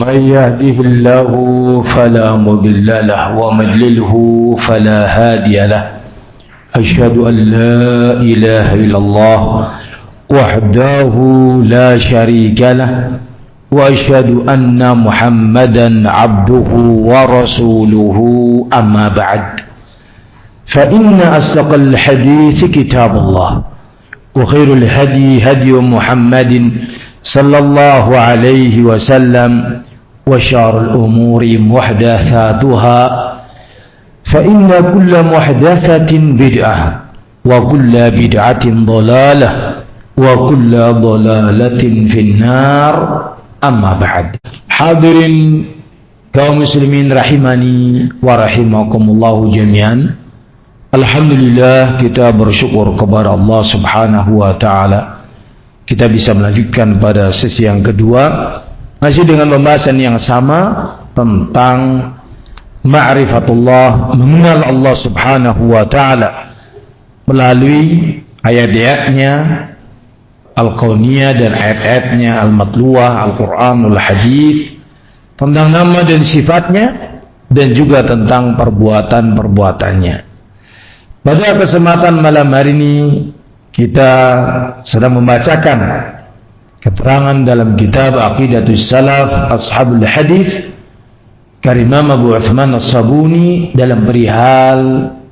من يهده الله فلا مضل له ومن يضلله فلا هادي له أشهد أن لا إله إلا الله وحده لا شريك له وأشهد أن محمدا عبده ورسوله أما بعد فإن أصدق الحديث كتاب الله وخير الهدي هدي محمد صلى الله عليه وسلم وشر الأمور محدثاتها فإن كل محدثة بدعة وكل بدعة ضلالة وكل ضلالة في النار أما بعد. Hadirin kaum muslimin rahimani wa rahimakumullah jami'an. Alhamdulillah, kita bersyukur kepada Allah Subhanahu wa taala. Kita bisa melanjutkan pada sesi yang kedua masih dengan pembahasan yang sama tentang ma'rifatullah, mengenal Allah Subhanahu wa taala melalui ayat-ayatnya al-kauniyah dan ayat-ayatnya al-matluwah, al-Qur'anul hadits, tentang nama dan sifatnya dan juga tentang perbuatan-perbuatannya. Pada kesempatan malam hari ini kita sedang membacakan keterangan dalam kitab Aqidatus Salaf Ashabul Hadits karya Imam Abu Uthman As-Sabuni dalam perihal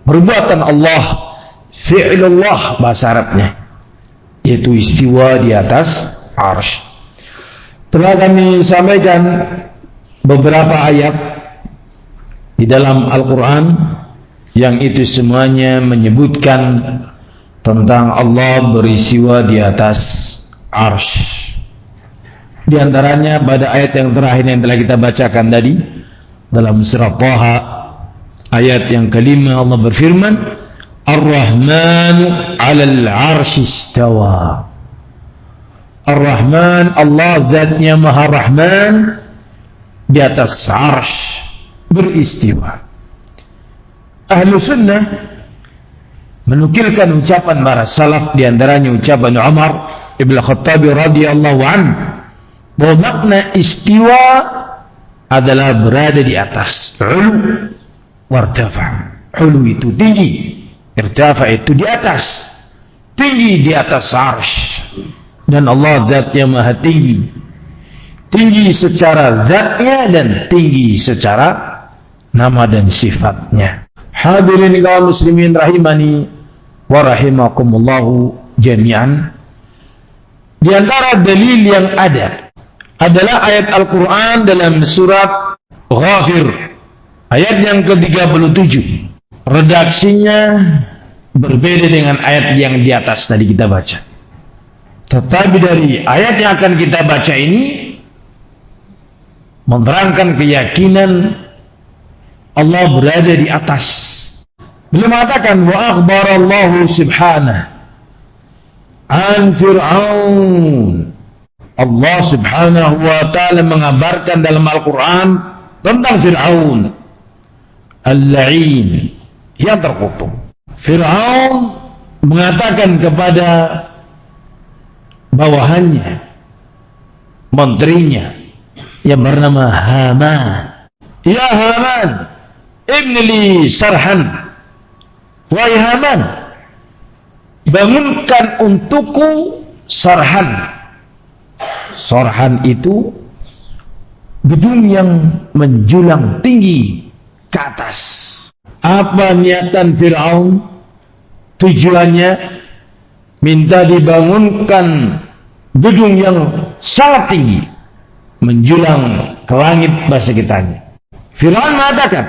perbuatan Allah, fi'lullah bahasa Arabnya, yaitu istiwa di atas arsy. Telah kami sampaikan beberapa ayat di dalam Al-Quran yang itu semuanya menyebutkan tentang Allah beristiwa di atas arsy. Di antaranya pada ayat yang terakhir yang telah kita bacakan tadi dalam surah Thaha ayat yang kelima, Allah berfirman, Ar-Rahmanu 'alal 'arsy istawa. Ar-Rahman, Allah zatnya Maha Rahman, di atas arsy beristiwa. Ahlu sunnah menukilkan ucapan para salaf, di antaranya ucapan Umar Ibn Khattab radhiyallahu anhu, bahwa makna istiwa adalah berada di atas. Ulu wartafa. Ulu itu tinggi, irtafa itu di atas, tinggi di atas arsy. Dan Allah zatnya maha tinggi, tinggi secara zatnya dan tinggi secara nama dan sifatnya. Hadirin kaum muslimin rahimani wa rahimakumullahu jami'an. Di antara dalil yang ada adalah ayat Al-Quran dalam surat Ghafir ayat yang ke-37. Redaksinya berbeda dengan ayat yang di atas tadi kita baca. Tetapi dari ayat yang akan kita baca ini menerangkan keyakinan Allah berada di atas. Beliau mengatakan, wa akhbarallahu subhanahu an Fir'aun. Allah subhanahu wa ta'ala mengabarkan dalam Al-Quran tentang Fir'aun al-la'in, yang terkutuk. Fir'aun mengatakan kepada bawahannya, menterinya yang bernama Haman, ya Haman, ibni li sarhan. Wahai Haman, bangunkan untukku sarhan. Sarhan itu gedung yang menjulang tinggi ke atas. Apa niatan Fir'aun? Tujuannya minta dibangunkan gedung yang sangat tinggi, menjulang ke langit bahasa kitanya. Fir'aun mengatakan,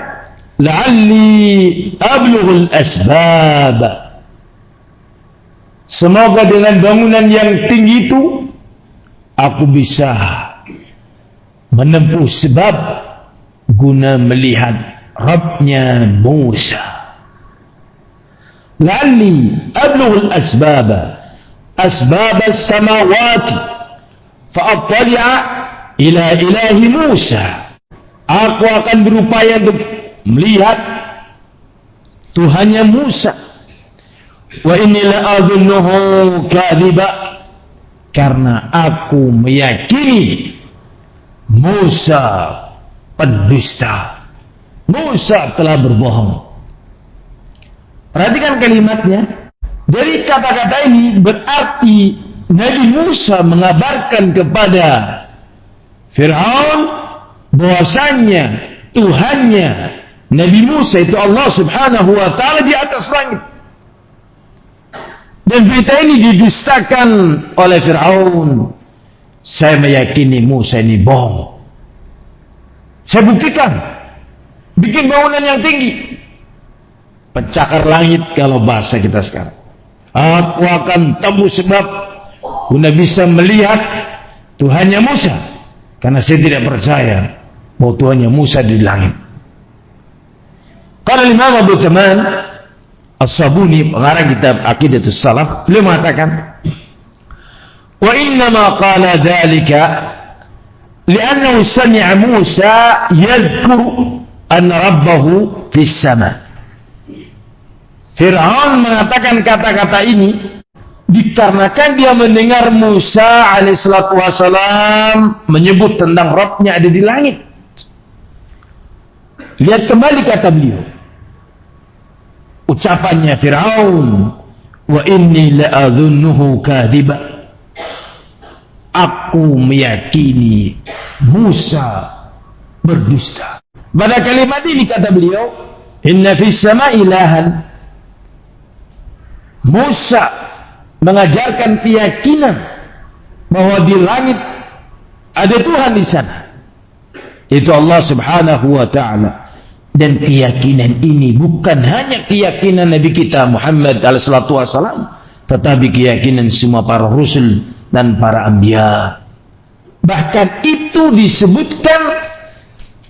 la'alli ablughul asbab. Semoga dengan bangunan yang tinggi itu aku bisa menempuh sebab guna melihat Rabbnya Musa. La'alli ablughul asbab, asbab as-samawati fa'attali'a ila ilahi Musa. Aku akan berupaya untuk melihat Tuhannya Musa. Wa inni la'adhunnuhu kadhiba, karena aku meyakini Musa pendusta. Musa telah berbohong. Perhatikan kalimatnya. Dari kata-kata ini berarti Nabi Musa mengabarkan kepada Fir'aun bahwasannya Tuhannya Nabi Musa itu Allah Subhanahu wa ta'ala di atas langit. Dan berita ini didustakan oleh Fir'aun. Saya meyakini Musa ini bohong. Saya buktikan. Bikin bangunan yang tinggi. Pencakar langit kalau bahasa kita sekarang. Aku akan tembus sebab guna bisa melihat Tuhannya Musa. Karena saya tidak percaya bahwa Tuhannya Musa di langit. Kalau Imam Abu Taman As-Sabuni, pengarang kitab Aqidatus Salaf, beliau mengatakan, wa innama qala dhalika li'annahu sami'a Musa yadhkuru anna rabbahu fis sama. Fir'aun mengatakan kata-kata ini dikarenakan dia mendengar Musa alaihissalatu wassalam menyebut tentang Rabbnya ada di langit. Lihat kembali kata beliau. Ucapannya Fir'aun, wa inni la'adhunnuhu kadhiba. Aku meyakini Musa berdusta. Pada kalimat ini kata beliau, inna fis sama ilahan. Musa mengajarkan keyakinan bahwa di langit ada Tuhan di sana. Itu Allah Subhanahu wa ta'ala. Dan keyakinan ini bukan hanya keyakinan Nabi kita Muhammad alaihissalatu wassalam, tetapi keyakinan semua para rasul dan para anbiya. Bahkan itu disebutkan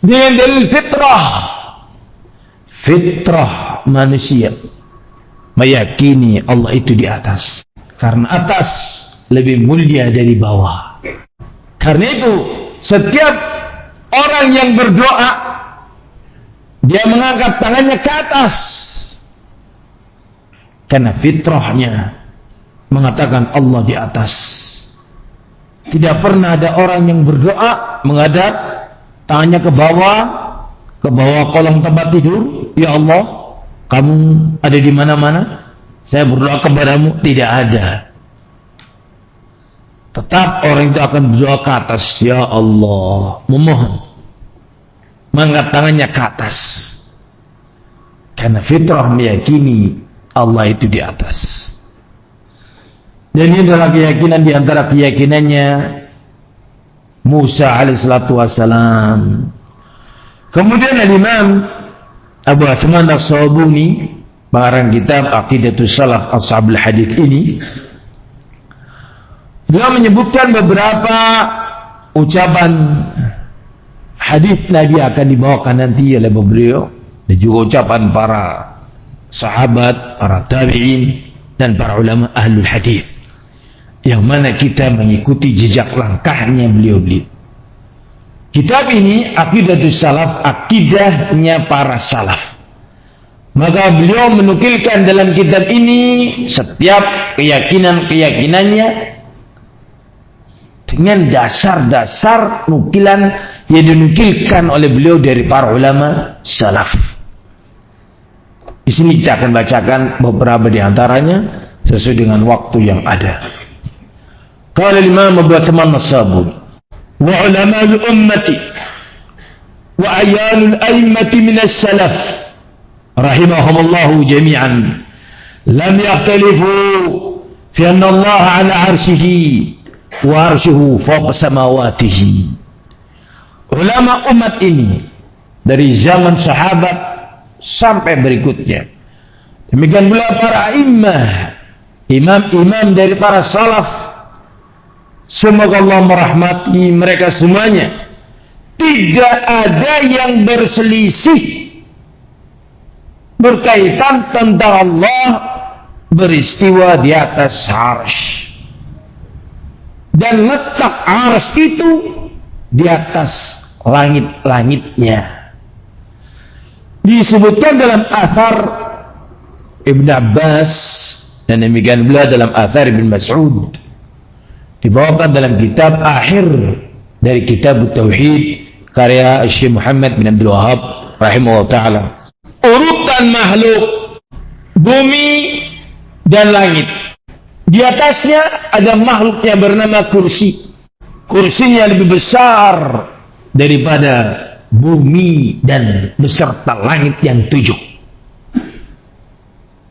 dengan dalil fitrah. Fitrah manusia meyakini Allah itu di atas. Karena atas lebih mulia dari bawah. Karena itu setiap orang yang berdoa dia mengangkat tangannya ke atas. Karena fitrahnya mengatakan Allah di atas. Tidak pernah ada orang yang berdoa menghadap tangannya ke bawah kolong tempat tidur. Ya Allah, kamu ada di mana-mana. Saya berdoa kepadamu. Tidak ada. Tetap orang itu akan berdoa ke atas. Ya Allah, memohon. Mengangkat tangannya ke atas. Karena fitrah meyakini Allah itu di atas. Dan ini adalah keyakinan di antara keyakinannya Musa alaihissalatu wassalam. Kemudian Imam Abu Uthman As-Sabuni, pengarang kitab Aqidatus Salaf Ashabul Hadits ini, beliau menyebutkan beberapa ucapan hadis Nabi akan dibawakan nanti oleh beliau, dan juga ucapan para sahabat, para tabi'in, dan para ulama ahlul hadis, yang mana kita mengikuti jejak langkahnya beliau-beliau. Kitab ini Aqidatus Salaf, akidahnya para salaf. Maka beliau menukilkan dalam kitab ini setiap keyakinan-keyakinannya dengan dasar-dasar nukilan yang dinukilkan oleh beliau dari para ulama salaf. Di sini kita akan bacakan beberapa di antaranya sesuai dengan waktu yang ada. Qala Imam Abu Uthman As-Sabuni, wa ulama'ul ummati wa ayanul a'immati min as-salaf rahimahumullahu jami'an lam yakhtalifu fi anna Allah 'ala 'arsyihi wa 'arshuhu fawqa samawatihi. Ulama umat ini dari zaman sahabat sampai berikutnya, demikian pula para imam-imam dari para salaf, semoga Allah merahmati mereka semuanya, tidak ada yang berselisih berkaitan tentang Allah beristiwa di atas arsy, dan letak arsy itu di atas langit-langitnya. Disebutkan dalam athar Ibn Abbas, dan demikian pula dalam athar Ibn Mas'ud, dibawakan dalam kitab akhir dari kitab Tauhid karya Syekh Muhammad bin Abdul Wahab rahimahullah ta'ala. Urutan makhluk bumi dan langit. Di atasnya ada makhluk yang bernama kursi. Kursinya lebih besar daripada bumi dan beserta langit yang 7.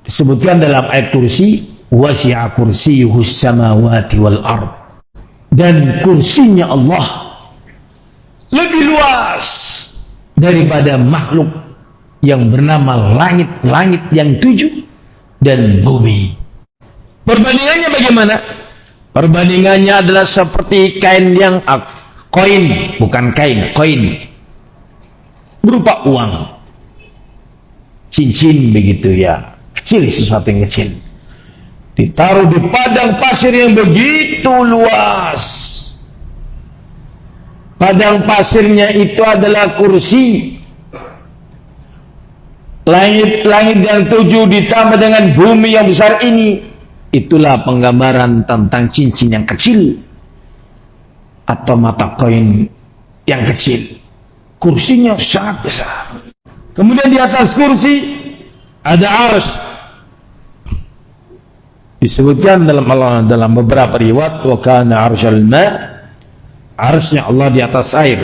Disebutkan dalam ayat kursi, wasi'a kursiyuhus samawati wal ard. Dan kursinya Allah lebih luas daripada makhluk yang bernama langit-langit yang 7 dan bumi. Perbandingannya bagaimana? Perbandingannya adalah seperti kain yang koin, bukan kain, koin. Berupa uang. Cincin begitu ya. Kecil, sesuatu yang kecil. Ditaruh di padang pasir yang begitu luas. Padang pasirnya itu adalah kursi. Langit-langit yang 7 ditambah dengan bumi yang besar ini. Itulah penggambaran tentang cincin yang kecil atau mata koin yang kecil. Kursinya sangat besar. Kemudian di atas kursi ada arsy. Disebutkan dalam beberapa riwayat, wa kana arsyal ma, arsy-nya Allah di atas air.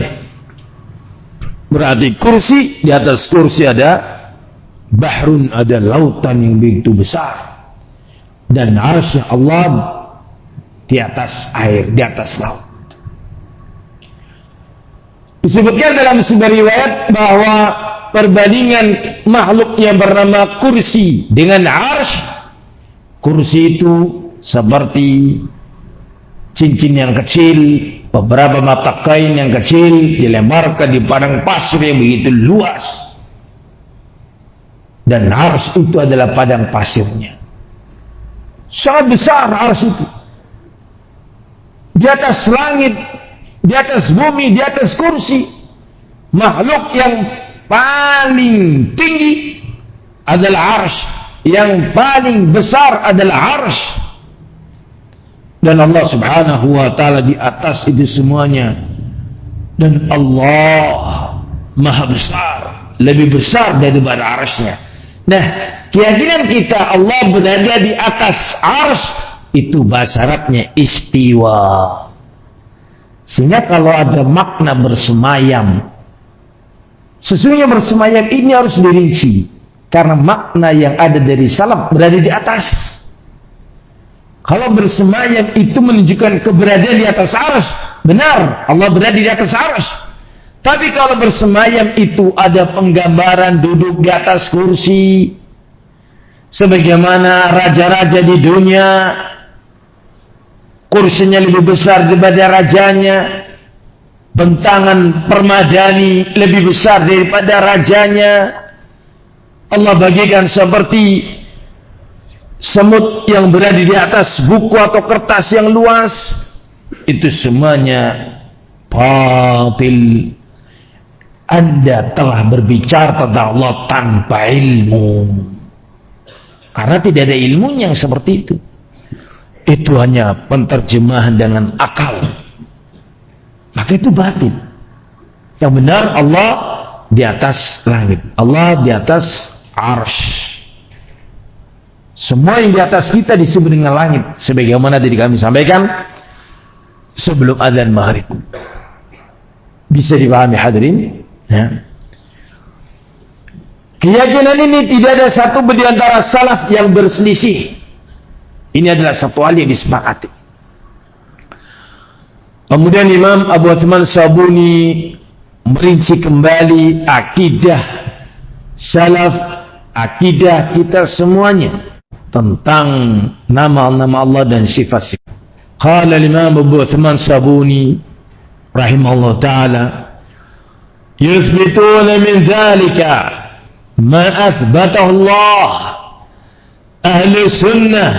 Berarti kursi, di atas kursi ada bahrun, ada lautan yang begitu besar. Dan arsy Allah di atas air, di atas laut. Disebutkan dalam sebuah riwayat bahwa perbandingan makhluk yang bernama kursi dengan arsy, kursi itu seperti cincin yang kecil, beberapa mata kain yang kecil dilemparkan di padang pasir yang begitu luas. Dan arsy itu adalah padang pasirnya. Sangat besar arsy itu. Di atas langit, di atas bumi, di atas kursi. Makhluk yang paling tinggi adalah arsy. Yang paling besar adalah arsy. Dan Allah subhanahu wa ta'ala di atas itu semuanya. Dan Allah maha besar. Lebih besar daripada arsy-nya. Nah, keyakinan kita Allah berada di atas arsy itu bahasa Arabnya istiwa. Sehingga kalau ada makna bersemayam, sesungguhnya bersemayam ini harus dirinci. Karena makna yang ada dari salaf berada di atas. Kalau bersemayam itu menunjukkan keberadaan di atas arsy, benar, Allah berada di atas arsy. Tapi kalau bersemayam itu ada penggambaran duduk di atas kursi. Sebagaimana raja-raja di dunia, kursinya lebih besar daripada rajanya. Bentangan permadani lebih besar daripada rajanya. Allah bagikan seperti semut yang berada di atas buku atau kertas yang luas. Itu semuanya batil. Anda telah berbicara tentang Allah tanpa ilmu. Karena tidak ada ilmunya yang seperti itu. Itu hanya penterjemahan dengan akal. Maka itu batil. Yang benar Allah di atas langit. Allah di atas arsy. Semua yang di atas kita disebut dengan langit. Sebagaimana tadi kami sampaikan sebelum adzan maghrib. Bisa dipahami hadirin? Ya. Keyakinan ini tidak ada satu di antara salaf yang berselisih. Ini adalah satu hal yang disepakati. Kemudian Imam Abu Uthman Sabuni merinci kembali akidah salaf, akidah kita semuanya tentang nama-nama Allah dan sifat-sifat. Qala Imam Abu Uthman Sabuni rahimahullah ta'ala, yuthbituna min dhalika ma athbatahu Allah. Ahli sunnah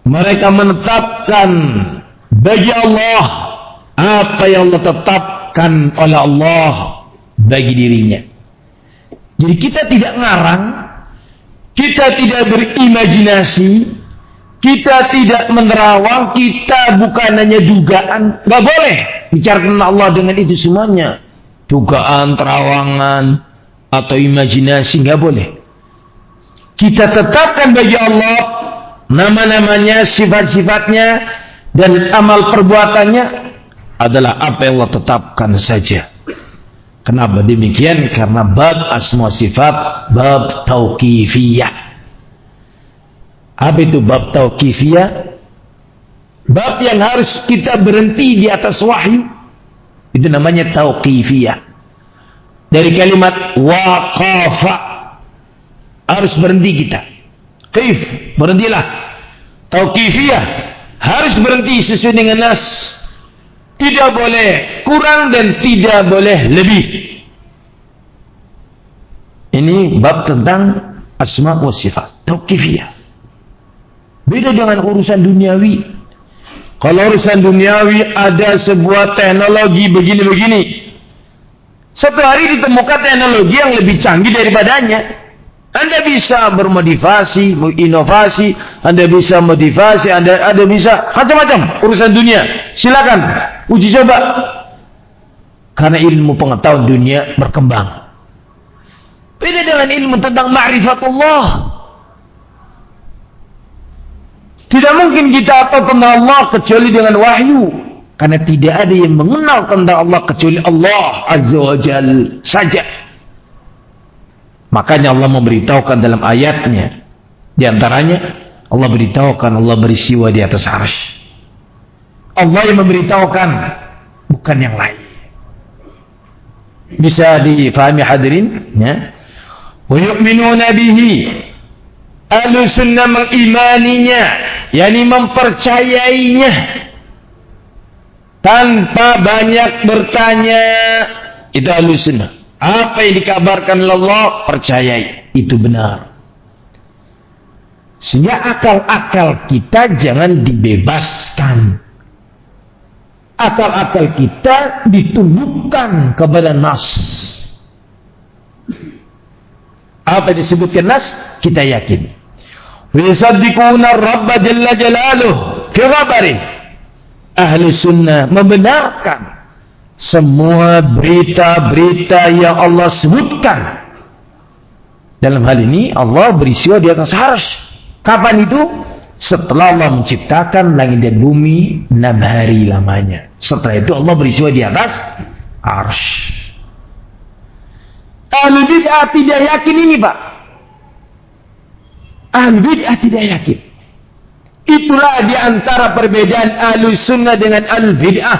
mereka menetapkan bagi Allah apa yang Allah tetapkan oleh Allah bagi dirinya. Jadi kita tidak ngarang, kita tidak berimajinasi, kita tidak menerawang, kita bukan hanya dugaan. Gak boleh. bicara tentang Allah dengan itu semuanya. Dugaan, terawangan, atau imajinasi, nggak boleh. Kita tetapkan bagi Allah nama-namanya, sifat-sifatnya, dan amal perbuatannya adalah apa yang Allah tetapkan saja. Kenapa demikian? Karena bab asma sifat, bab tauqifiyah. Apa itu bab tauqifiyah? Bab yang harus kita berhenti di atas wahyu. Itu namanya tauqifiyah. Dari kalimat waqafa, harus berhenti kita. Qif, berhentilah. Tauqifiyah, harus berhenti sesuai dengan nas. Tidak boleh kurang dan tidak boleh lebih. Ini bab tentang asma wa sifat, tauqifiyah. Beda dengan urusan duniawi. Kalau urusan duniawi ada sebuah teknologi begini-begini. Satu hari ditemukan teknologi yang lebih canggih daripadanya. Anda bisa bermodifikasi, menginovasi, Anda bisa motivasi, Anda bisa macam-macam urusan dunia. Silakan uji coba. Karena ilmu pengetahuan dunia berkembang. Beda dengan ilmu tentang ma'rifatullah. Tidak mungkin kita tahu tentang Allah kecuali dengan wahyu. Karena tidak ada yang mengenal tentang Allah kecuali Allah Azza wa Jal saja. Makanya Allah memberitahukan dalam ayatnya. Di antaranya Allah beritahukan Allah beristiwa di atas arsy. Allah yang memberitahukan, bukan yang lain. Bisa difahami hadirin? Ya. Wa yu'minuna bihi. Ahlussunnah mengimaninya, yakni mempercayainya tanpa banyak bertanya. Itu ahlussunnah. Apa yang dikabarkan Allah, percayai. Itu benar. Sehingga akal-akal kita jangan dibebaskan. Akal-akal kita ditundukkan kepada nas. Apa yang disebutkan nas, kita yakin. Wa yusaddiquna Rabba jalla jalaluh fi khabarihi. Ahli sunnah membenarkan semua berita-berita yang Allah sebutkan. Dalam hal ini Allah beristiwa di atas arsy. Kapan itu? Setelah Allah menciptakan langit dan bumi 6 hari lamanya. Setelah itu Allah beristiwa di atas arsy. Ahli bid'ah tidak yakin ini, Pak. Ahli bid'ah tidak yakin. Itulah di antara perbedaan ahli sunnah dengan ahli bid'ah.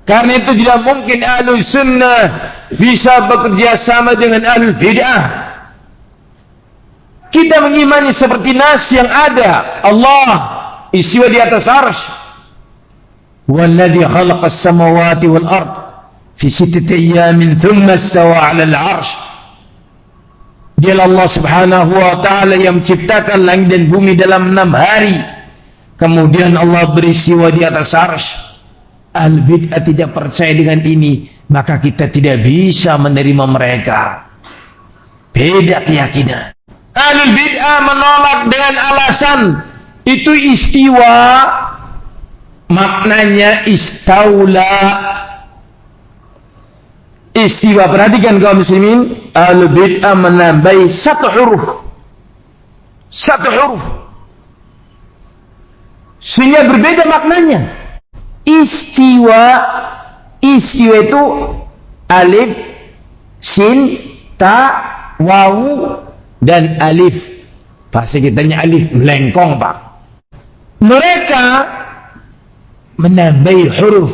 Karena itu tidak mungkin ahli sunnah bisa bekerja sama dengan ahli bid'ah. Kita mengimani seperti nas yang ada. Allah istiwa di atas arsy. Walladzi khalaqas samawati wal ard fi 6 ayamin thumma istawa 'ala al-'arsy. Dia Allah Subhanahu wa taala yang menciptakan langit dan bumi dalam 6 hari. Kemudian Allah beristiwa di atas arsy. Al-bid'ah tidak percaya dengan ini, maka kita tidak bisa menerima mereka. Beda keyakinan. Al-bid'ah menolak dengan alasan itu istiwa, maknanya istaula. Istiwa, perhatikan kaum muslimin, al-bid'ah menambahi 1 huruf. 1 huruf. Sehingga berbeda maknanya. Istiwa itu alif, sin, ta, wawu, dan alif. Bahasa kitanya alif melengkong, Pak. Mereka menambahi huruf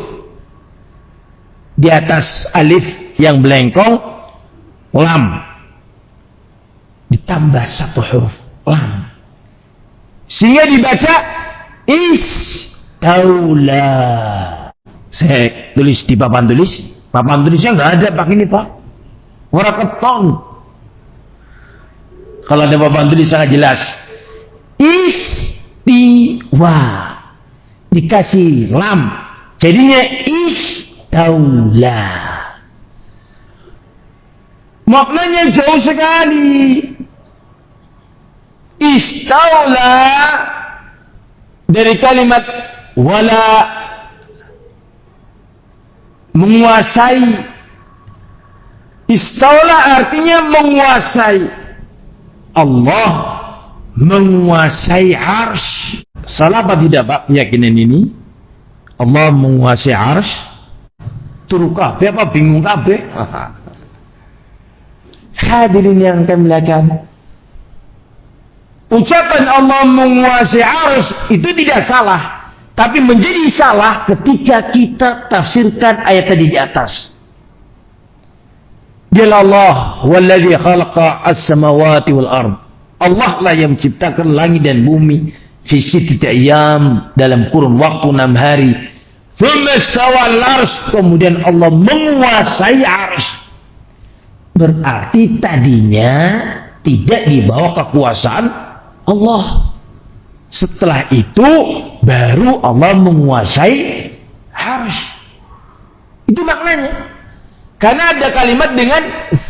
di atas alif yang melengkong, lam. Ditambah 1 huruf, lam. Sehingga dibaca istaula. Saya tulis di papan tulis. Papan tulisnya nggak ada Pak ini, Pak. Warna keton. Kalau ada papan tulis sangat jelas. Istiwa. Dikasih lam. Jadinya istaula. Maknanya jauh sekali. Istaula dari kalimat wala menguasai. Istaula artinya menguasai. Allah menguasai arsy. Salah apa tidak Pak keyakinan ini? Allah menguasai arsy? Turu kabeh apa bingung kabeh? Hadirin yang kami muliakan, ucapan Allah menguasai arsy itu tidak salah, tapi menjadi salah ketika kita tafsirkan ayat tadi di atas. Dialah Allah walladzi khalaqa as-samawati wal ard. Allah lah yang menciptakan langit dan bumi fi sittati ayyam, dalam kurun waktu 6 hari. Tsumma stawa al-'arsy, kemudian Allah menguasai arsy. Berarti tadinya tidak di bawah kekuasaan Allah. Setelah itu baru Allah menguasai arsy. Itu maknanya. Karena ada kalimat dengan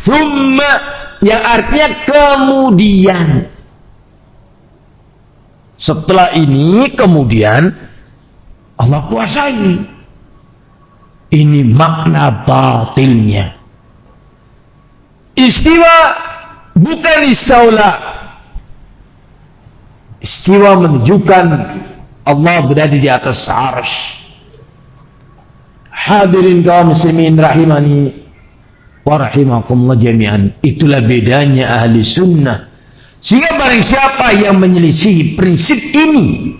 summa yang artinya kemudian. Setelah ini kemudian Allah kuasai. Ini makna batilnya. Istiwa bukan istaula. Istiwa menunjukkan Allah berada di atas arsy. Hadirin kaum muslimin rahimani wa rahimakumullah jami'an. Itulah bedanya ahli sunnah. Sehingga barang siapa yang menyelisihi prinsip ini,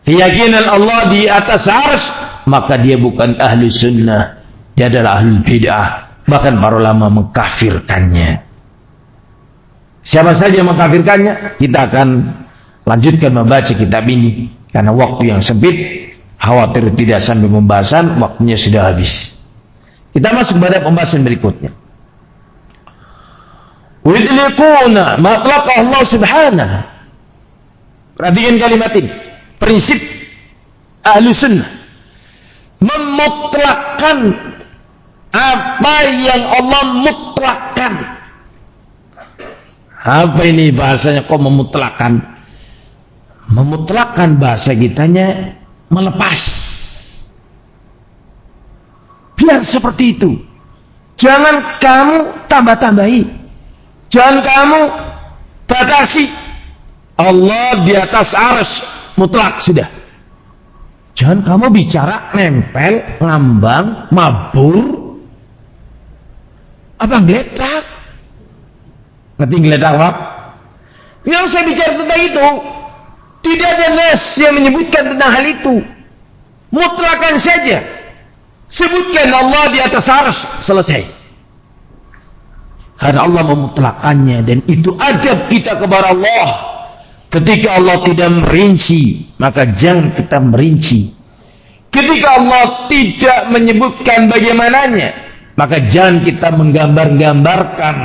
keyakinan Allah di atas arsy, maka dia bukan ahli sunnah, dia adalah ahli bid'ah. Bahkan para ulama mengkafirkannya. Siapa saja yang mengkafirkannya? Kita akan lanjutkan membaca kitab ini karena waktu yang sempit, khawatir tidak sampai pembahasan, waktunya sudah habis. Kita masuk pada pembahasan berikutnya. Widlikuna matlaq Allah subhanahu. Perhatikan kalimat ini. Prinsip ahli sunnah. Memutlakkan apa yang Allah mutlakkan. Apa ini bahasanya kok memutlakkan? Memutlakkan bahasa kitanya melepas. Biar seperti itu. Jangan kamu tambah-tambahi. Jangan kamu batasi. Allah di atas arsy mutlak sudah. Jangan kamu bicara nempel, ngambang, mabur. Apa geletak? Ngerti geletak apa? Yang saya bicara tentang itu, tidak ada nas yang menyebutkan tentang hal itu. Mutlakan saja. Sebutkan Allah di atas arsy, selesai. Karena Allah memutlakannya, dan itu adab kita kepada Allah. Ketika Allah tidak merinci, maka jangan kita merinci. Ketika Allah tidak menyebutkan bagaimananya, maka jangan kita menggambar-gambarkan,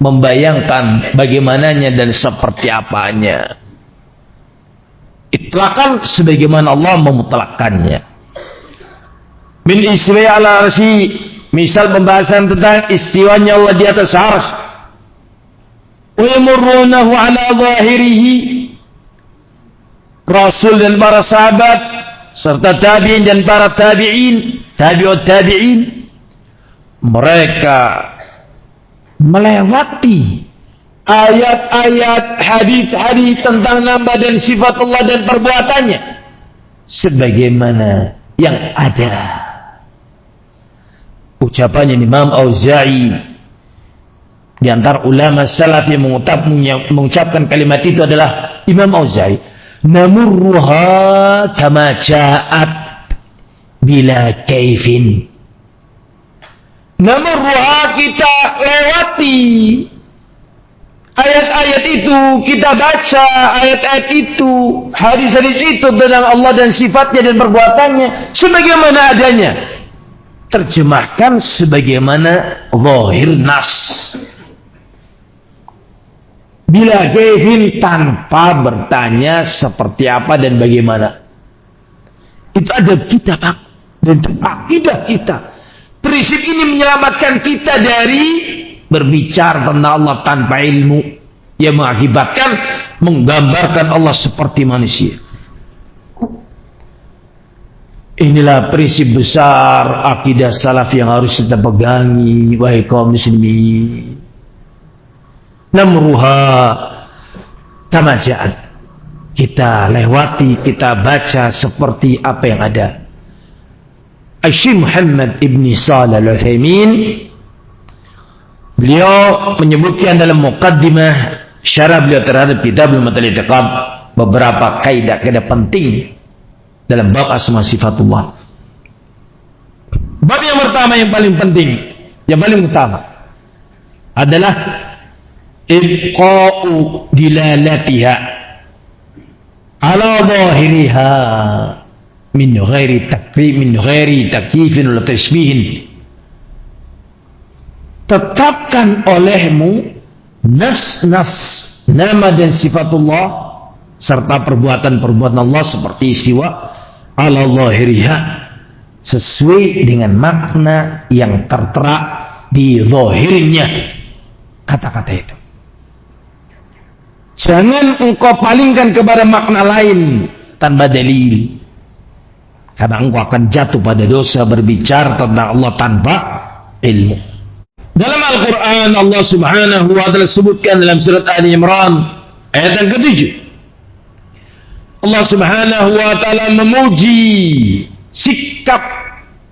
membayangkan bagaimananya dan seperti apanya. Itlakan sebagaimana Allah memutlakkannya. Min istiwa ala arsy, misal pembahasan tentang istiwanya Allah di atas arsy. Wa yamurrunahu ala zahirihi, Rasul dan para sahabat serta tabi'in dan para tabi'in, tabi'ut tabi'in, mereka melewati ayat-ayat, hadis-hadis tentang nama dan sifat Allah dan perbuatannya sebagaimana yang ada. Ucapannya Imam Auza'i di antara ulama salaf yang mengucapkan kalimat itu adalah Imam Auza'i, namurruha kama ja'at bila kaifin. Namurruha, kita lewati ayat-ayat itu, kita baca ayat-ayat itu, hadis-hadis itu tentang Allah dan sifatnya dan perbuatannya sebagaimana adanya. Terjemahkan sebagaimana zahir nas. Bila kaifin, tanpa bertanya seperti apa dan bagaimana. Itu adab kita, Pak, dan itu akidah kita. Prinsip ini menyelamatkan kita dari berbicara tentang Allah tanpa ilmu yang mengakibatkan menggambarkan Allah seperti manusia. Inilah prinsip besar akidah salaf yang harus kita pegangi, wahai kaum muslimin. Namruha tamaja'at. Kita lewati, kita baca seperti apa yang ada. Syekh Muhammad Ibn Shalih Al-Utsaimin, beliau menyebutkan dalam muqaddimah syarah beliau terhadap Kitabul I'tiqad beberapa kaidah-kaidah penting dalam bab asma sifatullah. Bab yang pertama yang paling penting, yang paling utama adalah ibqa'u dilalatiha ala zahiriha min ghairi takyifin wa tashbihin. Tetapkan olehmu nas-nas nama dan sifatullah serta perbuatan-perbuatan Allah seperti istiwa ala zahiriha sesuai dengan makna yang tertera di zahirnya kata-kata itu. Jangan engkau palingkan kepada makna lain tanpa dalil, karena engkau akan jatuh pada dosa berbicara tentang Allah tanpa ilmu. Dalam Al-Quran Allah subhanahu wa ta'ala sebutkan dalam surat Ali Imran ayat yang ke-7, Allah subhanahu wa ta'ala memuji sikap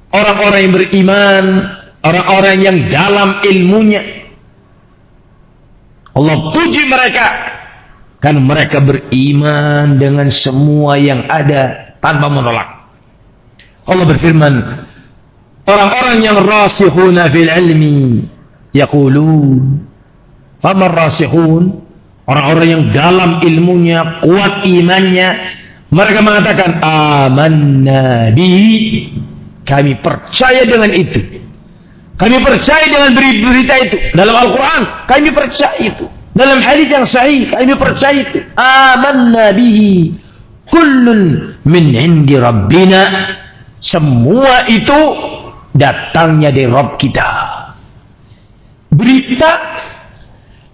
orang-orang yang beriman, orang-orang yang dalam ilmunya. Allah puji mereka karena mereka beriman dengan semua yang ada tanpa menolak. Allah berfirman, orang-orang yang rasikhuna fil ilmi yaqulun. Faman rasikhun, orang-orang yang dalam ilmunya, kuat imannya, mereka mengatakan amanna bihi, kami percaya dengan itu. Kami percaya dengan berita itu. Dalam Al-Quran kami percaya itu. Dalam hadits yang sahih kami percaya itu. Amanna bihi kullun min indi rabbina. Semua itu datangnya dari Rabb kita. Berita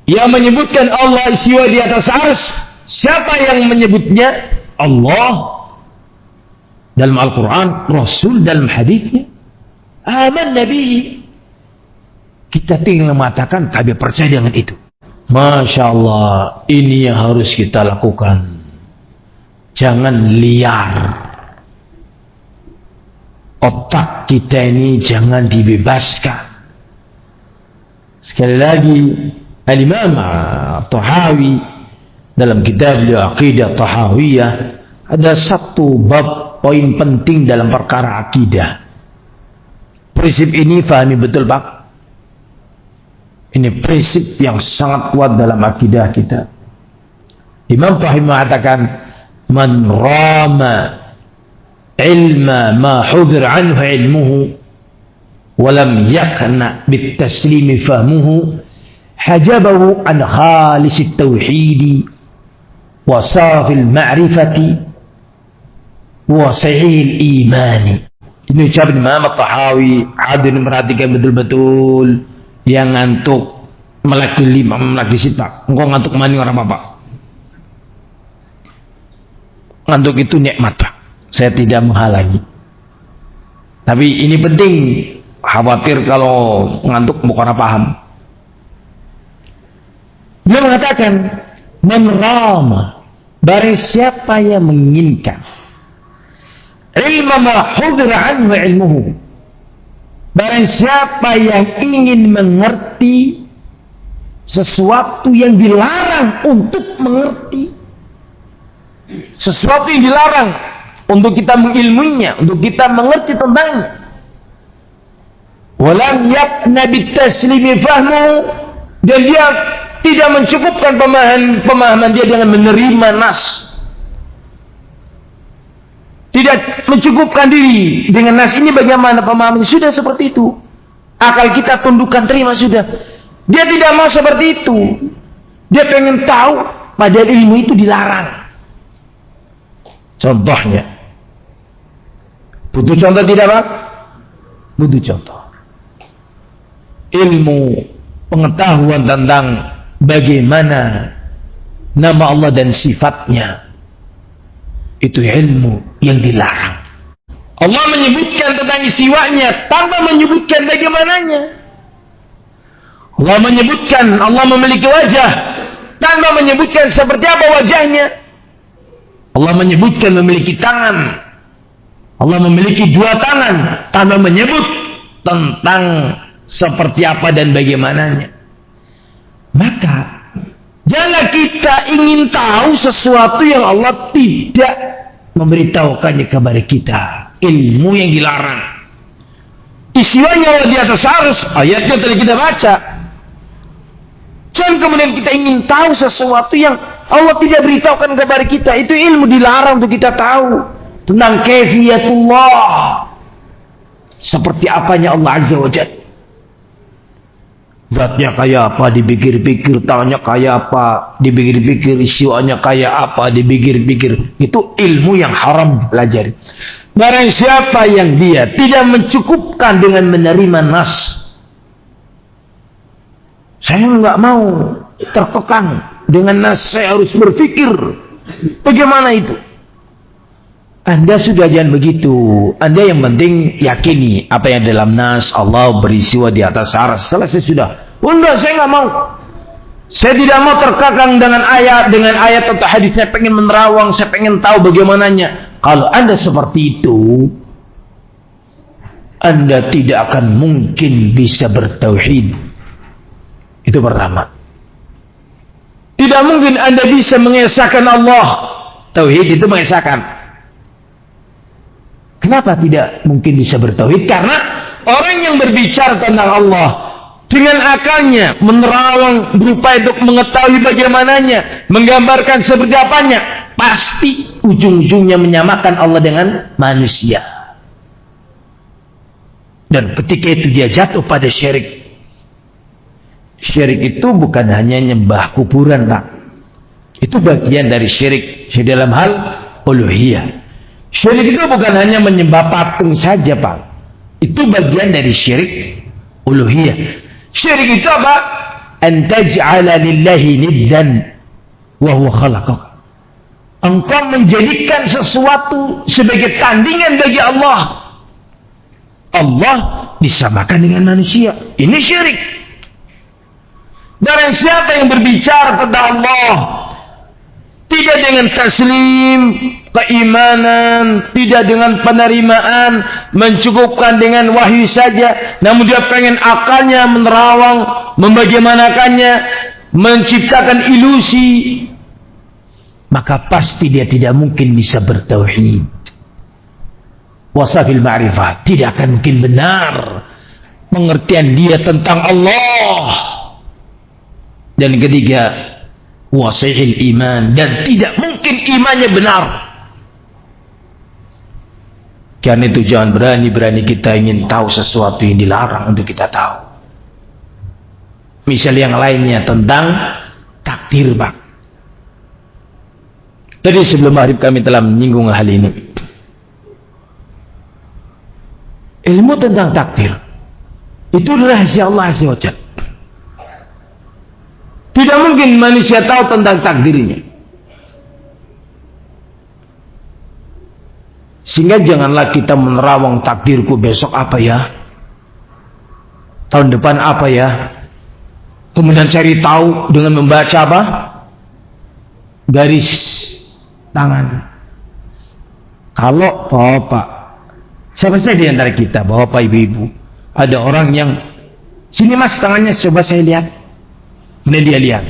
yang menyebutkan Allah istiwa di atas arsy, siapa yang menyebutnya? Allah dalam Al-Quran, Rasul dalam haditsnya. Amanna bihi, kita tinggal mengatakan kami percaya dengan itu. Masya Allah, ini yang harus kita lakukan. Jangan liar. Otak kita ini jangan dibebaskan. Sekali lagi, Al-Imam Tahawi dalam kitab Aqidah Tahawiyah ada satu bab poin penting dalam perkara akidah. Prinsip ini fahami betul, Pak. Ini prinsip yang sangat kuat dalam akidah kita. Imam Tahawi mengatakan, man rama ilma ma hudir anhu ilmuhu walam yakna bitaslimi fahmuhu hajabahu an khalis tauhidi wa safil ma'rifati wa sahih imani. Ini ucapan Imam Tahawi. Adil memperhatikan betul-betul. Yang ngantuk melaki 5, melaki sita. Engkau ngantuk mani orang bapak. Ngantuk itu nikmat, Pak. Saya tidak menghalangi. Tapi ini penting. Khawatir kalau ngantuk bukan paham. Dia mengatakan, man rama, barang siapa yang menginginkan ilma ma hudira anhu ilmuhu, barang siapa yang ingin mengerti sesuatu yang dilarang untuk mengerti, sesuatu yang dilarang untuk kita mengilmuinya, untuk kita mengerti tentangnya, walam yakna bitaslimi fahmu, dan dia tidak mencukupkan pemahaman dia dengan menerima nas, tidak mencukupkan diri dengan nas ini. Bagaimana pemahaman? Sudah seperti itu, akal kita tundukkan terima sudah. Dia tidak mau seperti itu. Dia pengen tahu, padahal ilmu itu dilarang. Contohnya, butuh contoh tidak, Pak? Butuh contoh. Ilmu pengetahuan tentang bagaimana nama Allah dan sifatnya, itu ilmu yang dilarang. Allah menyebutkan tentang istiwanya tanpa menyebutkan bagaimananya. Allah menyebutkan Allah memiliki wajah tanpa menyebutkan seperti apa wajahnya. Allah menyebutkan memiliki tangan. Allah memiliki dua tangan tanpa menyebut tentang seperti apa dan bagaimananya. Maka jangan kita ingin tahu sesuatu yang Allah tidak memberitahukannya kepada kita. Ilmu yang dilarang. Istiwanya Allah di atas arsy, ayatnya telah kita baca. Jangan kemudian kita ingin tahu sesuatu yang Allah tidak beritahukan kepada kita. Itu ilmu dilarang untuk kita tahu. Tentang kaifiyatullah. Seperti apanya Allah Azza wa Jalla. Zatnya kayak apa, dipikir-pikir, tangannya kayak apa, dipikir-pikir, istiwanya kayak apa, dipikir-pikir. Itu ilmu yang haram dipelajari. Barang siapa yang dia tidak mencukupkan dengan menerima nas, saya nggak mau terkekang dengan nas, saya harus berpikir bagaimana itu. Anda sudah jangan begitu. Anda yang penting yakini apa yang dalam nas, Allah beristiwa di atas arsy. Selesai sudah. Enggak, saya nggak mau. Saya tidak mau terkekang dengan ayat atau hadis. Saya pengen menerawang, saya pengen tahu bagaimananya. Kalau Anda seperti itu, Anda tidak akan mungkin bisa bertauhid. Itu pertama. Tidak mungkin Anda bisa mengesahkan Allah. Tauhid itu mengesahkan. Kenapa tidak mungkin bisa bertauhid? Karena orang yang berbicara tentang Allah dengan akalnya, menerawang, berupaya untuk mengetahui bagaimananya, menggambarkan seperti apanya, pasti ujung-ujungnya menyamakan Allah dengan manusia. Dan ketika itu dia jatuh pada syirik. Syirik itu bukan hanya nyembah kuburan, Pak. Itu bagian dari syirik dalam hal uluhiyah. Syirik itu bukan hanya menyembah patung saja, Pak. Itu bagian dari syirik uluhiyah. Syirik itu apa? An taj'ala lillahi niddan wa huwa khalaqaka. Engkau menjadikan sesuatu sebagai tandingan bagi Allah. Allah disamakan dengan manusia. Ini syirik. Barang siapa yang berbicara tentang Allah tidak dengan taslim, keimanan, tidak dengan penerimaan, mencukupkan dengan wahyu saja, namun dia pengen akalnya menerawang, membagaimanakannya, menciptakan ilusi, maka pasti dia tidak mungkin bisa bertauhid. Wasafil ma'rifah, tidak akan mungkin benar pengertian dia tentang Allah. Dan ketiga, wasihil iman, dan tidak mungkin imannya benar. Karena itu jangan berani-berani kita ingin tahu sesuatu yang dilarang untuk kita tahu. Misal yang lainnya tentang takdir, Pak. Tadi sebelum maghrib kami telah menyinggung hal ini. Ilmu tentang takdir itu rahasia Allah Azza wa Jalla. Tidak mungkin manusia tahu tentang takdirnya. Sehingga janganlah kita menerawang takdirku besok apa ya, tahun depan apa ya, kemudian cari tahu dengan membaca apa? Garis tangan. Kalau bapak, siapa saja di antara kita, bapak, ibu-ibu, ada orang yang, sini mas tangannya coba saya lihat. Kemudian dia lihat.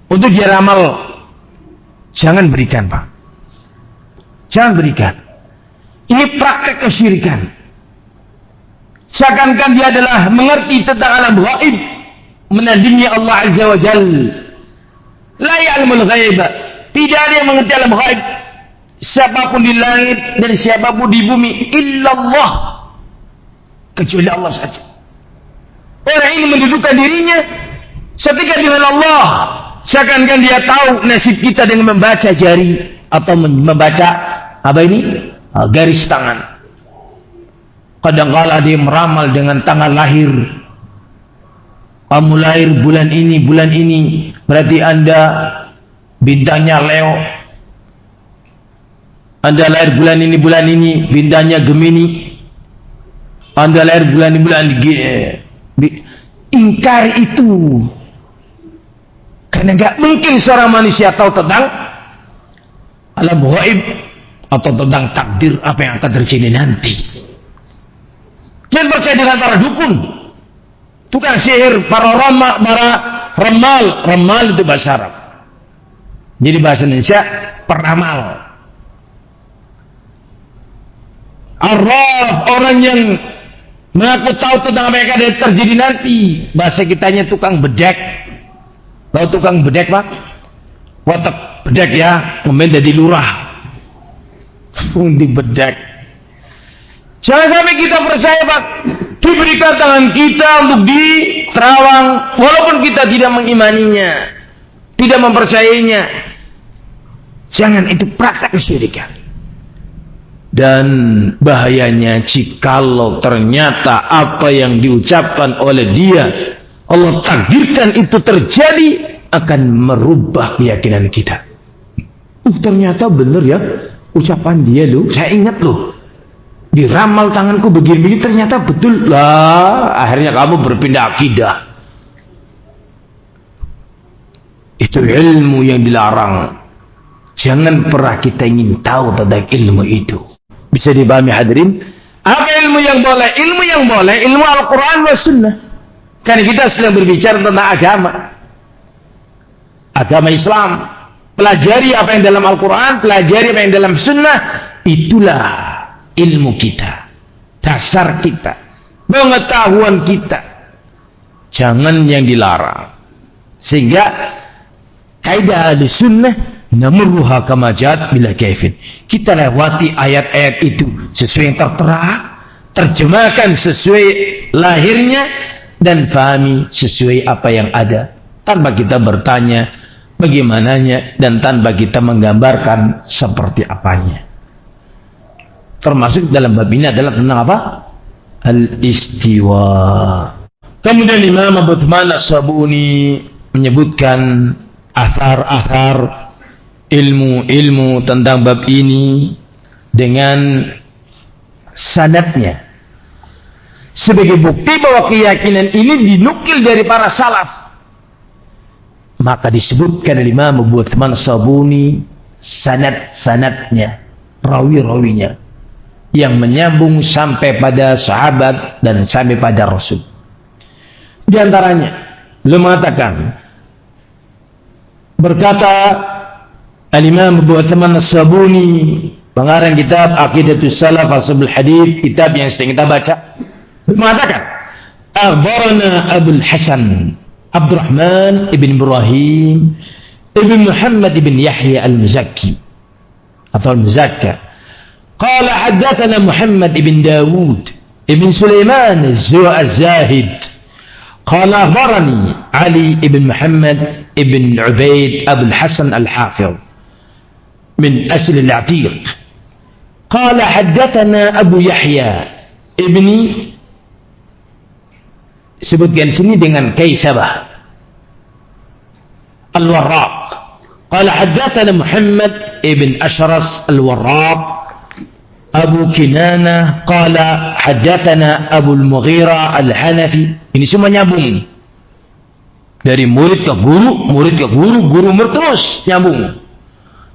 Untuk dia ramal, jangan berikan, Pak. Jangan berikan. Ini praktek kesyirikan. Seakan-akan dia adalah mengerti tentang alam ghaib, menandingi Allah Azza wa Jalla. La ya'lamul ghaib. Tidak ada yang mengerti alam ghaib. Siapapun di langit dan siapapun di bumi, illallah, kecuali Allah saja. Orang ini mendudukan dirinya setika dengan Allah, seakan-akan dia tahu nasib kita dengan membaca jari atau membaca apa ini? Garis tangan. Kadang-kala dia meramal dengan tanggal lahir. Kamu lahir bulan ini, berarti Anda bintangnya Leo. Anda lahir bulan ini, bintangnya Gemini. Anda lahir bulan ini. Ingkari itu. Karena nggak mungkin seorang manusia tahu tentang alam gaib atau tentang takdir apa yang akan terjadi nanti. Jangan percaya dengan para dukun, tukang sihir, para ramal itu bahasa Arab. Jadi bahasa Indonesia peramal. Arraf, orang yang mengaku tahu tentang apa yang akan terjadi nanti. Bahasa kitanya tukang bedek. Tahu tukang bedek, Pak? Watak bedek ya, kemudian jadi lurah. Di bedek. Jangan sampai kita percaya, Pak. Diberikan tangan kita untuk diterawang, walaupun kita tidak mengimaninya, tidak mempercayainya. Jangan, itu praktek kesyirikan. Dan bahayanya jikalau ternyata apa yang diucapkan oleh dia Allah takdirkan itu terjadi, akan merubah keyakinan kita. Ternyata benar ya ucapan dia loh, saya ingat loh, diramal tanganku begini-begini, ternyata betul lah. Akhirnya kamu berpindah akidah. Itu ilmu yang dilarang. Jangan pernah kita ingin tahu tentang ilmu itu. Bisa dipahami hadirin? Apa ilmu yang boleh? Ilmu yang boleh, ilmu Al-Quran wa Sunnah. Karena kita sedang berbicara tentang agama Islam. Pelajari apa yang dalam Al-Quran, pelajari apa yang dalam Sunnah. Itulah ilmu kita, dasar kita, pengetahuan kita. Jangan yang dilarang. Sehingga kaidah ahli sunnah, namurruha kama ja'at bila kaifin. Kita lewati ayat-ayat itu sesuai yang tertera, terjemahkan sesuai lahirnya, dan pahami sesuai apa yang ada, tanpa kita bertanya bagaimananya, dan tanpa kita menggambarkan seperti apanya. Termasuk dalam bab ini adalah tentang apa? Al-istiwa. Kemudian Imam Abu Uthman As-Sabuni menyebutkan athar-athar ilmu-ilmu tentang bab ini dengan sanadnya, sebagai bukti bahwa keyakinan ini dinukil dari para salaf. Maka disebutkan oleh Imam Abu Uthman As-Sabuni sanad-sanadnya, rawi-rawinya, yang menyambung sampai pada sahabat dan sampai pada Rasul. Di antaranya, beliau mengatakan, berkata Al-Imam Abu Uthman As-Sabuni, pengarang kitab Aqidatus Salaf Ashabul Hadits, kitab yang sedang kita baca, mengatakan, akhbarana Abul Hasan Abdurrahman ibn Ibrahim ibn Muhammad ibn Yahya al-Muzakki atau al-Muzakka, qala haddatsana Muhammad ibn Dawud ibn Sulaiman az-Zahid, qala akhbarani Ali ibn Muhammad ibn Ubaid Abul Hasan al-Hafiz min asl al-Atiq, qala haddatsana Abu Yahya ibni, sebutkan sini dengan kaisabah, Al-Warraq, qala haddatsana Muhammad ibn Ashras Al-Warraq Abu Kinana, qala haddatsana Abu Al-Mughira Al-Hanafi. Ini semua nyambung dari murid ke guru, murid ke guru, guru terus nyambung.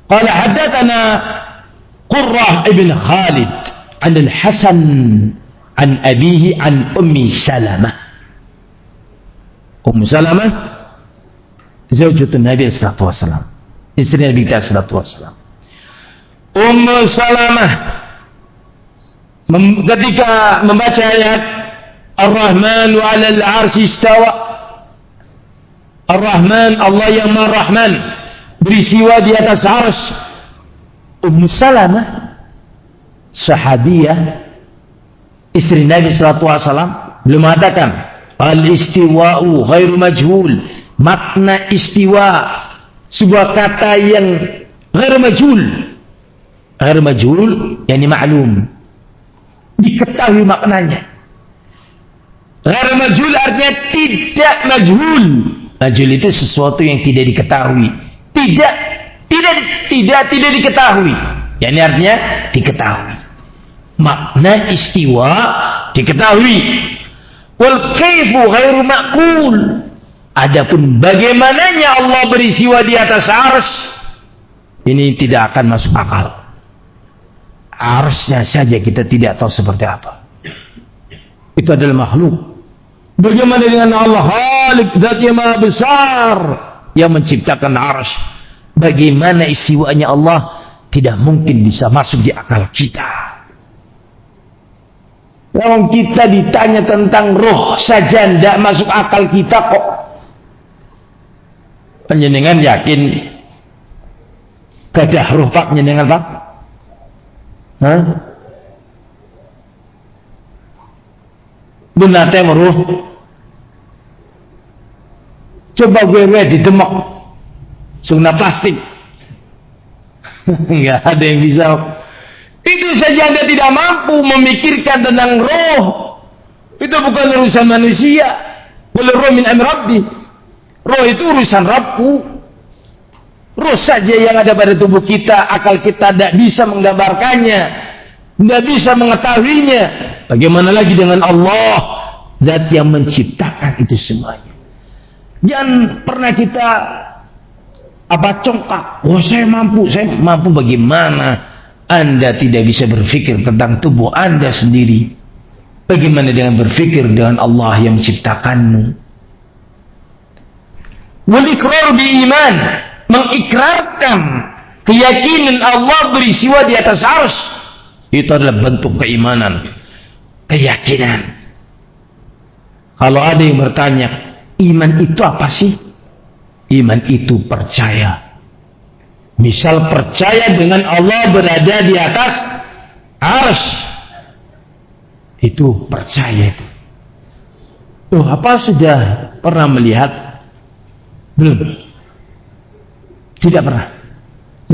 Qala haddatsana Qurrah ibn Khalid an Al-Hasan an abihi an Ummi Salamah. Ummu Salamah zaujatun Nabi sallallahu alaihi wasallam, istri Nabi sallallahu alaihi wasallam. Ummu Salamah ketika membaca ayat Ar-Rahmanu 'alal 'arsy istawa, Ar-Rahman, Allah yang Maha Rahman, beristiwa di atas arsy. Ummu Salamah sahabiyah, istri Nabi sallallahu alaihi wasallam, belum mengatakan al-istiwa'u ghairu majhul. Makna istiwa sebuah kata yang ghairu majhul. Ghairu majhul yakni ma'lum, diketahui maknanya. Ghairu majhul artinya tidak majhul. Majhul itu sesuatu yang tidak diketahui, tidak diketahui. Yani artinya diketahui. Makna istiwa diketahui. Wal kaifu ghairu ma'qul. Adapun bagaimananya Allah beristiwa di atas arsy, ini tidak akan masuk akal. Arsy-nya saja kita tidak tahu seperti apa. Itu adalah makhluk. Bagaimana dengan Allah Khalik, Zat yang Maha Besar yang menciptakan arsy? Bagaimana istiwanya Allah tidak mungkin bisa masuk di akal kita. Kalau kita ditanya tentang roh saja tidak masuk akal kita kok. Panjenengan yakin gadah roh Pak panjenengan Pak? Hah? Benar teh roh. Coba gue di demak sungai plastik. Enggak ada yang bisa. Itu saja Anda tidak mampu memikirkan tentang roh. Itu bukan urusan manusia. Qul roh min amri Rabbi. Roh itu urusan Rabbku. Roh saja yang ada pada tubuh kita, akal kita tidak bisa menggambarkannya, tidak bisa mengetahuinya. Bagaimana lagi dengan Allah, Zat yang menciptakan itu semuanya. Jangan pernah kita congkak. Oh saya mampu bagaimana? Anda tidak bisa berpikir tentang tubuh Anda sendiri. Bagaimana dengan berpikir dengan Allah yang menciptakanmu? Wal iqrar bi iman, mengikrarkan keyakinan Allah beristiwa di atas arsy. Itu adalah bentuk keimanan, keyakinan. Kalau ada yang bertanya, iman itu apa sih? Iman itu percaya. Misal percaya dengan Allah berada di atas arsy. Itu percaya itu. Tuh, apa sudah pernah melihat? Belum. Tidak pernah.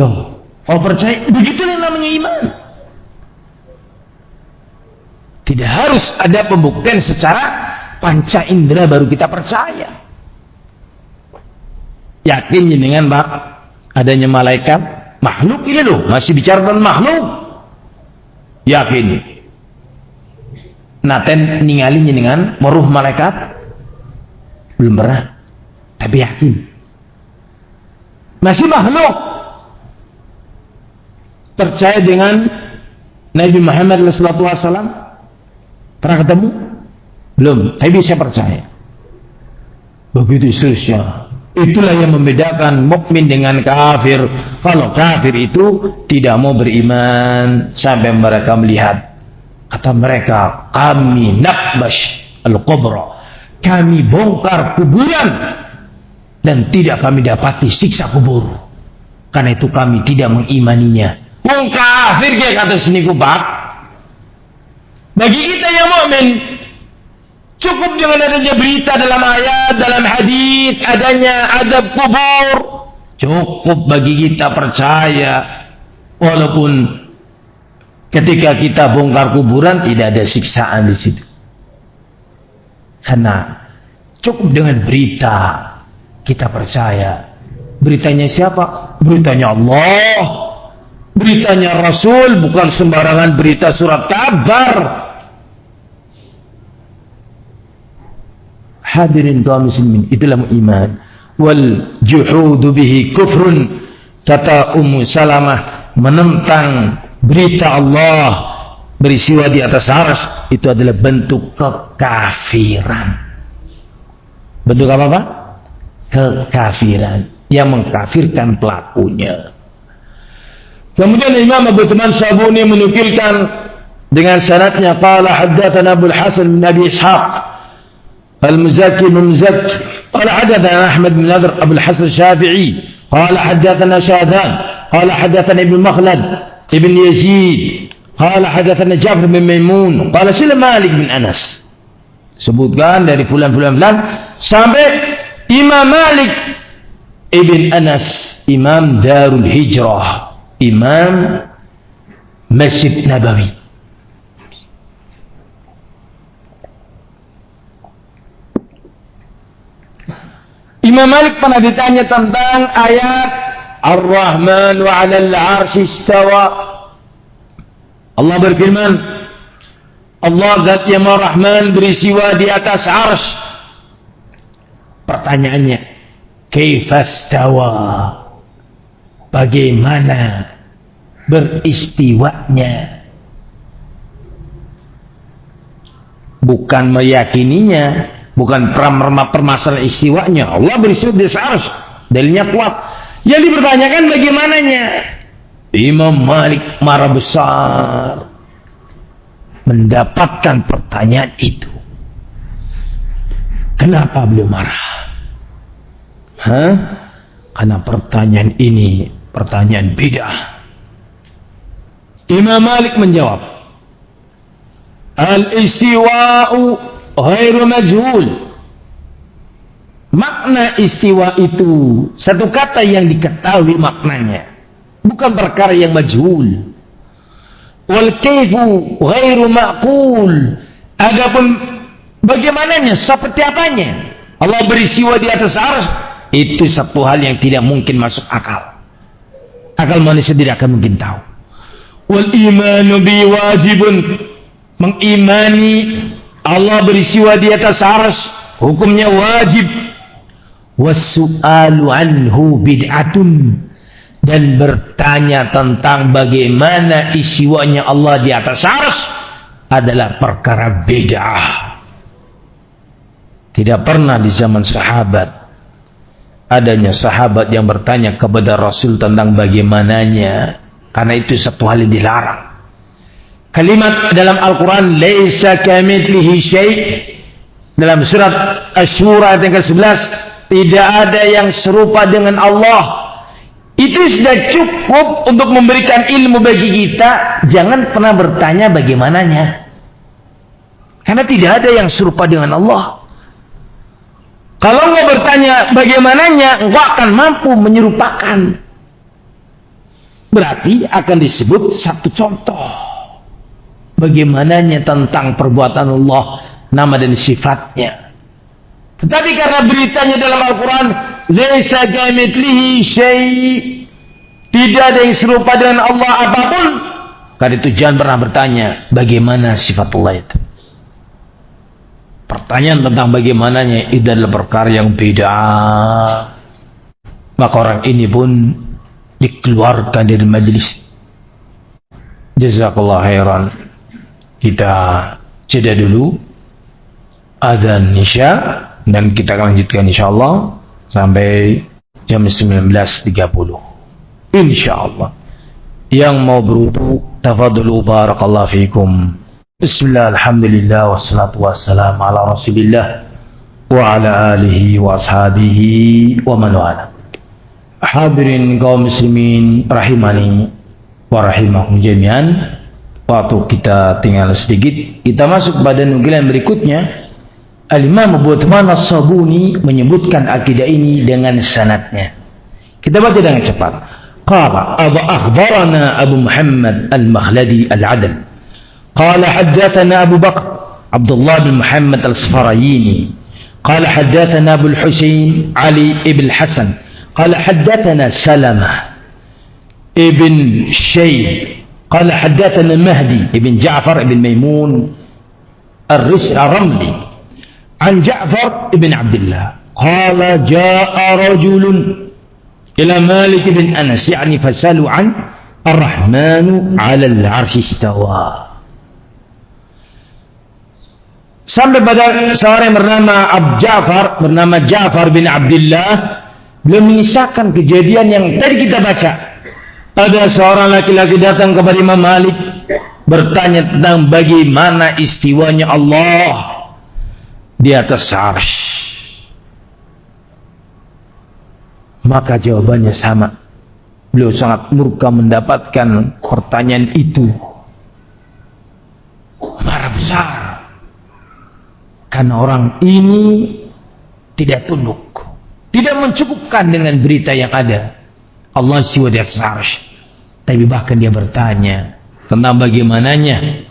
Loh, kalau percaya, begitulah namanya iman. Tidak harus ada pembuktian secara panca indera baru kita percaya. Yakin dengan Pak adanya malaikat, makhluk ini loh, masih bicara tentang makhluk. Yakin. Naten ningalinya dengan meruh malaikat? Belum pernah. Tapi yakin. Masih makhluk. Percaya dengan Nabi Muhammad SAW? Pernah ketemu? Belum. Tapi saya percaya. Begitu seterusnya. Itulah yang membedakan mukmin dengan kafir. Kalau kafir itu tidak mau beriman sampai mereka melihat. Kata mereka, kami nakbash al-qubra. Kami bongkar kuburan dan tidak kami dapati siksa kubur. Karena itu kami tidak mengimaninya. Kafir kayak kata sini Pak. Bagi kita yang mukmin, cukup dengan adanya berita dalam ayat, dalam hadis, adanya azab kubur. Cukup bagi kita percaya. Walaupun ketika kita bongkar kuburan tidak ada siksaan di situ. Karena cukup dengan berita kita percaya. Beritanya siapa? Beritanya Allah. Beritanya Rasul, bukan sembarangan berita surat kabar. Hadirin kaum muslimin, itulah iman. Wal juhudu bihi kufrun. Kata Ummu Salamah, menentang berita Allah beristiwa di atas arsy itu adalah bentuk kekafiran. Bentuk apa Pak? Kekafiran yang mengkafirkan pelakunya. Kemudian Imam Abu Tuman Sabuni menukilkan dengan sanadnya qala haddatsana Abu Hasan bin Abi Ishaq al-Muzakki bin Muzakki qala haddatsana Ahmad bin Nadr Abu Hasan Syafi'i qala haddatsana Shadan qala haddatsana Ibn Makhlad Ibn Yazid qala haddatsana Jabir bin Maimun qala sila Malik bin Anas. Sebutkan dari fulan sampai Imam Malik Ibn Anas, Imam Darul Hijrah, Imam Masjid Nabawi. Imam Malik pernah ditanya tentang ayat Ar-Rahman wa 'alal 'arsy istawa. Allah berfirman, Allah zat yang Maha Rahman beristiwa di atas arsy. Pertanyaannya, kaifastawa? Bagaimana beristiwanya? Bukan meyakininya, bukan permasalahan istiwanya. Allah beristiwa di atas arsy, dalilnya kuat. Yang dipertanyakan bagaimananya? Imam Malik marah besar mendapatkan pertanyaan itu. Kenapa beliau marah? Karena pertanyaan ini pertanyaan bid'ah. Imam Malik menjawab, al-istiwa'u ghairu majhul. Makna istiwa itu satu kata yang diketahui maknanya, bukan perkara yang majhul. Wal kaifu ghairu ma'qul. Adapun bagaimananya, seperti apanya Allah beristiwa di atas arsy, itu satu hal yang tidak mungkin masuk akal. Akal manusia tidak akan mungkin tahu. Wal imanu bi wajibun. Mengimani Allah beristiwa di atas arsy hukumnya wajib. Wassu'alu anhu bid'atun. Dan bertanya tentang bagaimana istiwanya Allah di atas arsy adalah perkara bid'ah. Tidak pernah di zaman sahabat adanya sahabat yang bertanya kepada Rasul tentang bagaimananya, karena itu satu hal yang dilarang. Kalimat dalam Al-Quran, laisa kamitslihi syai', dalam surat Asy-Syura ayat yang ke-11, tidak ada yang serupa dengan Allah. Itu sudah cukup untuk memberikan ilmu bagi kita. Jangan pernah bertanya bagaimananya, karena tidak ada yang serupa dengan Allah. Kalau engkau bertanya bagaimananya, engkau akan mampu menyerupakan. Berarti akan disebut satu contoh bagaimananya tentang perbuatan Allah, nama dan sifatnya. Tetapi karena beritanya dalam Al-Quran, laisa kamitslihi syai', tidak ada yang serupa dengan Allah apapun, karena itu jangan pernah bertanya bagaimana sifat Allah itu. Pertanyaan tentang bagaimananya itu adalah perkara yang beda. Maka orang ini pun dikeluarkan dari majelis. Jazakallah khairan. Kita jeda dulu azan isya dan kita akan lanjutkan insyaallah sampai jam 19.30 insyaallah. Yang mau berwudu tafadhalu barakallahu fikum. Bismillah, alhamdulillah, wassalatu wassalamu ala rasulillah wa ala alihi wa ashabihi wa man wala. Hadirin kaum muslimin rahimani wa rahimakum jami'an. Waktu kita tinggal sedikit, kita masuk pada nukilan berikutnya. Al-Imam Abu Uthman As-Sabuni menyebutkan akidah ini dengan sanadnya. Kita baca dengan cepat. Qala akhbarana Abu Muhammad Al-Makhladi Al-Adl قال حدثنا أبو بكر عبد الله بن محمد الصفرايني قال حدثنا أبو الحسين علي بن الحسن قال حدثنا سلمة ابن شيب قال حدثنا مهدي بن جعفر بن ميمون الرملي عن جعفر بن عبد الله قال جاء رجل إلى مالك بن أنس يعني فسألوا عن الرحمن على العرش استوى. Sampai pada seorang yang bernama Ja'far bin Abdullah, beliau mengisahkan kejadian yang tadi kita baca. Ada seorang laki-laki datang kepada Imam Malik bertanya tentang bagaimana istiwanya Allah di atas arsy. Maka jawabannya sama. Beliau sangat murka mendapatkan pertanyaan itu. Marah besar. Karena orang ini tidak tunduk, tidak mencukupkan dengan berita yang ada. Allah istiwa di atas arsy. Tapi bahkan dia bertanya tentang bagaimananya.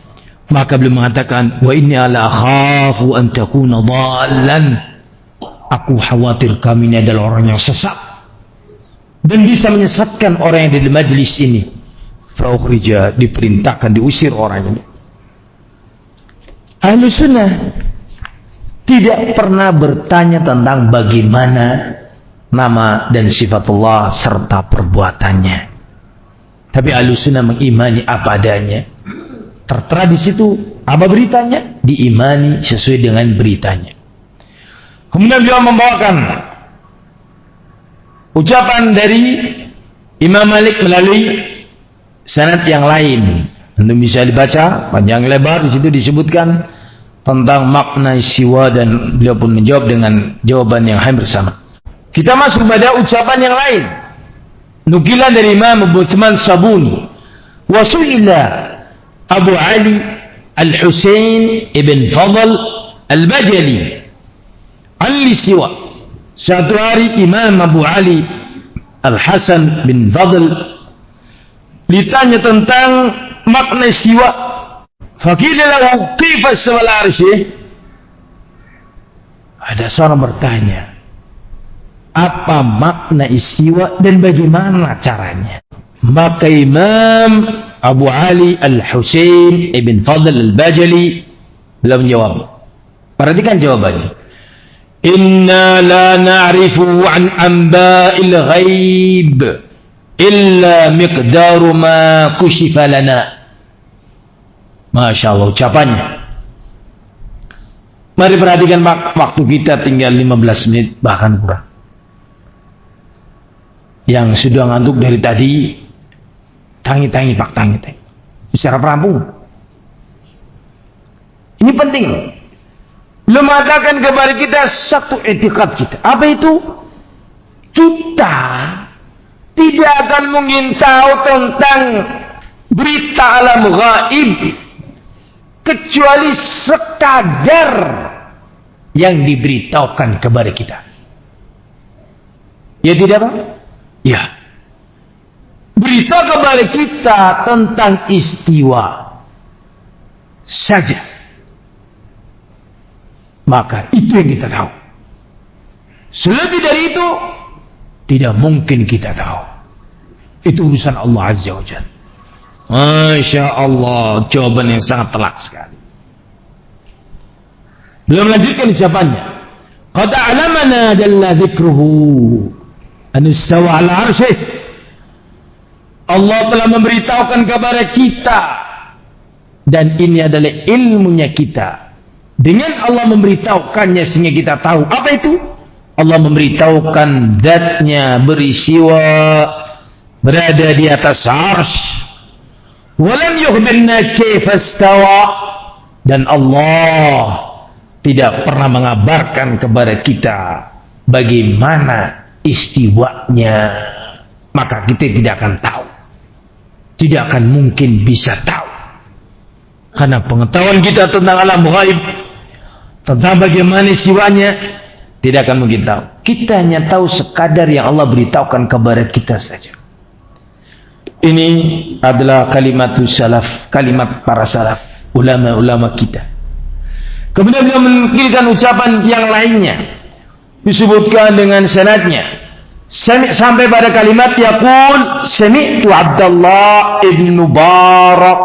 Maka beliau mengatakan, wa inni ala akhafu an takuna dhallan. Aku khawatir kami ini adalah orang yang sesat dan bisa menyesatkan orang yang ada di majlis ini. Fa'ukhrija, diperintahkan diusir orang ini. Ahlus sunnah tidak pernah bertanya tentang bagaimana nama dan sifat Allah serta perbuatannya. Tapi Ahlus sunnah mengimani apa adanya. Tertera di situ apa beritanya, diimani sesuai dengan beritanya. Kemudian beliau membawakan ucapan dari Imam Malik melalui sanad yang lain. Anda bisa dibaca panjang lebar, di situ disebutkan tentang makna istiwa dan beliau pun menjawab dengan jawaban yang hampir sama. Kita masuk pada ucapan yang lain. Nukilan dari Imam Abu Uthman Sabuni. Wasu'ila Abu Ali Al-Husain ibn Fadl Al-Bajali al-istiwa. Suatu hari Imam Abu Ali Al-Hasan bin Fadl ditanya tentang makna istiwa. Faqila lahu kaifa istawa al-'arsy? Ada seorang bertanya, apa makna istiwa dan bagaimana caranya? Maka Imam Abu Ali Al-Husain ibn Fadl Al-Bajali beliau menjawab. Perhatikan jawabannya. Inna la na'rifu an anba'il ghaib illa miqdaru ma kushifa lana. Masya Allah ucapannya. Mari perhatikan waktu kita tinggal 15 menit bahkan kurang. Yang sudah ngantuk dari tadi, tangi-tangi pak, tangi-tangi. Secara perampung. Ini penting. Belum mengatakan kepada kita satu etikad kita. Apa itu? Kita tidak akan mungkin tahu tentang berita alam gaib kecuali sekadar yang diberitahukan kepada kita. Ya tidak Pak? Ya. Berita kepada kita tentang istiwa saja. Maka itu yang kita tahu. Selebih dari itu tidak mungkin kita tahu. Itu urusan Allah Azza wa Jalla. Masya Allah, jawaban yang sangat telak sekali. Beliau melanjutkan ucapannya. Qad a'lamana jalla dzikruhu an istawa 'ala 'arsyih. Allah telah memberitahukan kepada kita, dan ini adalah ilmunya kita. Dengan Allah memberitahukannya sehingga kita tahu. Apa itu? Allah memberitahukan zatnya beristiwa berada di atas arsy. Walam yukhbirna kaifa istawa, dan Allah tidak pernah mengabarkan kepada kita bagaimana istiwanya. Maka kita tidak akan tahu, tidak akan mungkin bisa tahu, karena pengetahuan kita tentang alam ghaib, tentang bagaimana istiwanya, tidak akan mungkin tahu. Kita hanya tahu sekadar yang Allah beritahukan kepada kita saja. Ini adalah kalimat salaf, kalimat para salaf, ulama-ulama kita. Kemudian beliau menukilkan ucapan yang lainnya, disebutkan dengan sanadnya sampai pada kalimat yaqul sami'tu Abdullah ibn Mubarak,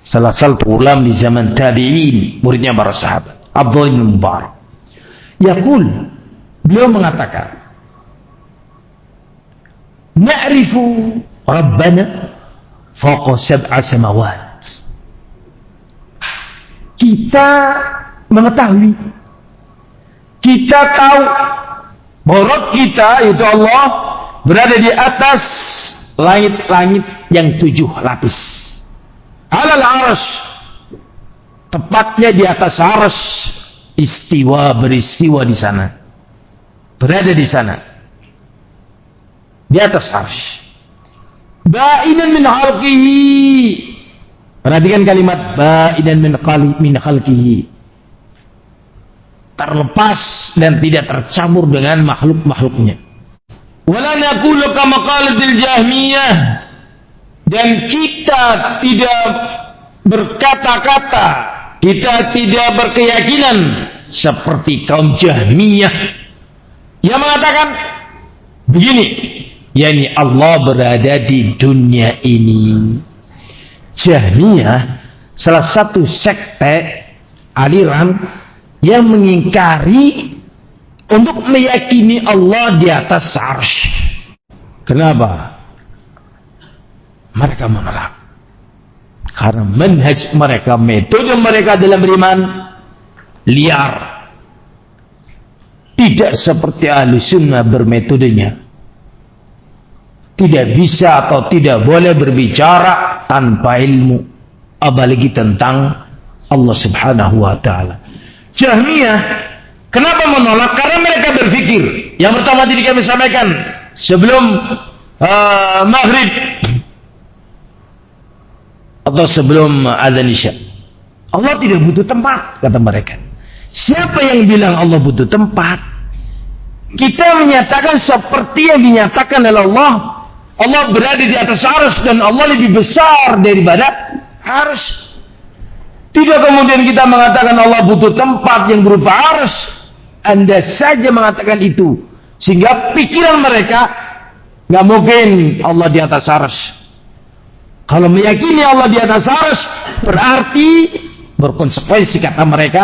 salah satu ulama di zaman tabi'in, muridnya para sahabat, Abdullah ibn Mubarak. Yaqul, beliau mengatakan, na'rifu Rabbana fawqa sab'a samawat. Kita mengetahui, kita tahu bahwa Rabb kita, yaitu Allah, berada di atas langit-langit yang 7 lapis. Alal arsy, tepatnya di atas arsy, istiwa, beristiwa di sana, berada di sana, di atas arsy. Ba'inan min khalqihi. Perhatikan kalimat ba'inan min khalqihi. Terlepas dan tidak tercampur dengan makhluk-makhluknya. Wala naqulu kama qalatil Jahmiyah, dan kita tidak berkata-kata, kita tidak berkeyakinan seperti kaum Jahmiyah yang mengatakan begini, yakni Allah berada di dunia ini. Jahmiyah salah satu sekte aliran yang mengingkari untuk meyakini Allah di atas arsy. Kenapa? Mereka menolak karena manhaj mereka, metode mereka dalam beriman liar, tidak seperti ahli sunnah bermetodenya. Tidak bisa atau tidak boleh berbicara tanpa ilmu, apalagi tentang Allah subhanahu wa ta'ala. Jahmiyah kenapa menolak? Karena mereka berpikir, yang pertama tadi kami sampaikan sebelum maghrib atau sebelum adzan isya, Allah tidak butuh tempat, kata mereka. Siapa yang bilang Allah butuh tempat? Kita menyatakan seperti yang dinyatakan oleh Allah. Allah berada di atas arsy dan Allah lebih besar daripada arsy. Tidak kemudian kita mengatakan Allah butuh tempat yang berupa arsy. Anda saja mengatakan itu, sehingga pikiran mereka nggak mungkin Allah di atas arsy. Kalau meyakini Allah di atas arsy, berarti berkonsekuensi kata mereka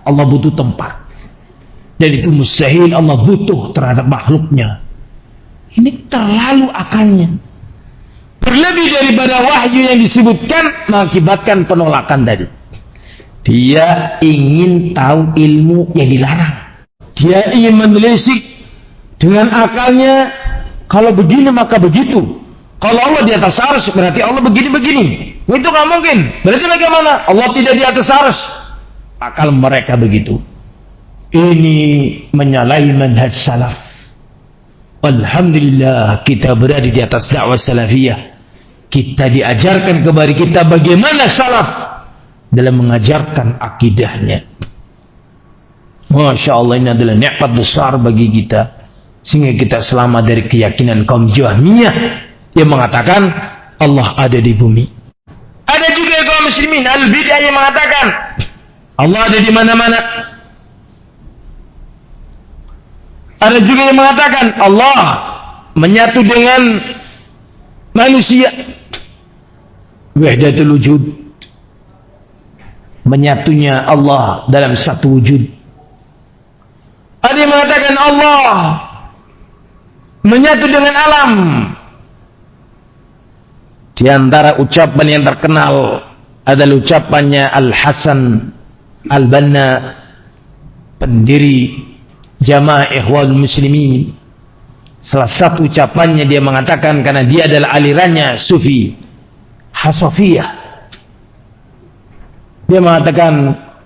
Allah butuh tempat. Dan itu mustahil Allah butuh terhadap makhluknya. Ini terlalu akalnya. Berlebih daripada wahyu yang disebutkan, mengakibatkan penolakan tadi. Dia ingin tahu ilmu yang dilarang. Dia ingin menelisik dengan akalnya. Kalau begini maka begitu. Kalau Allah di atas arsy berarti Allah begini-begini. Itu nggak mungkin. Berarti bagaimana? Allah tidak di atas arsy. Akal mereka begitu. Ini menyalahi manhaj salaf. Alhamdulillah kita berada di atas dakwah salafiyah. Kita diajarkan kepada kita bagaimana salaf dalam mengajarkan akidahnya. Masya Allah, ini adalah nikmat besar bagi kita, sehingga kita selamat dari keyakinan kaum Jahmiyah yang mengatakan Allah ada di bumi. Ada juga kaum muslimin al-bid'ah yang mengatakan Allah ada di mana-mana. Ada juga yang mengatakan Allah menyatu dengan manusia. Wahdatul wujud, menyatunya Allah dalam satu wujud. Ada yang mengatakan Allah menyatu dengan alam. Di antara ucapan yang terkenal adalah ucapannya Al-Hasan Al-Banna, pendiri Jamaah Ikhwanul Muslimin. Salah satu ucapannya dia mengatakan, karena dia adalah alirannya Sufi Hasafiyah, dia mengatakan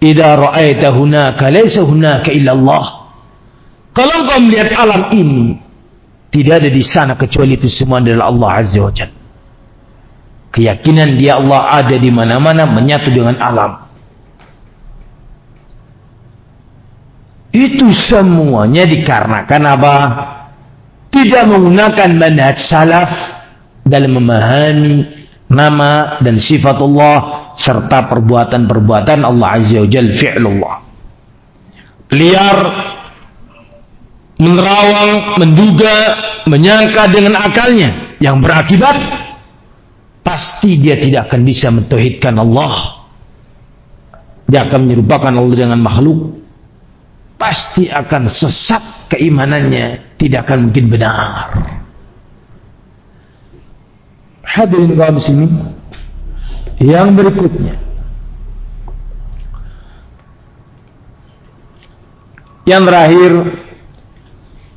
idza ra'aita hunaka laysa hunaka illa Allah. Kalau engkau melihat alam ini, tidak ada di sana kecuali itu semua adalah Allah Azza wa Jalla. Keyakinan dia Allah ada di mana-mana, menyatu dengan alam. Itu semuanya dikarenakan apa? Tidak menggunakan manhaj salaf dalam memahami nama dan sifat Allah serta perbuatan-perbuatan Allah Azza wa Jalla, fi'lullah. Liar, menerawang, menduga, menyangka dengan akalnya, yang berakibat pasti dia tidak akan bisa mentauhidkan Allah. Dia akan menyerupakan Allah dengan makhluk. Pasti akan sesat keimanannya, tidak akan mungkin benar. Hadirin kaum muslimin yang berikutnya, yang terakhir,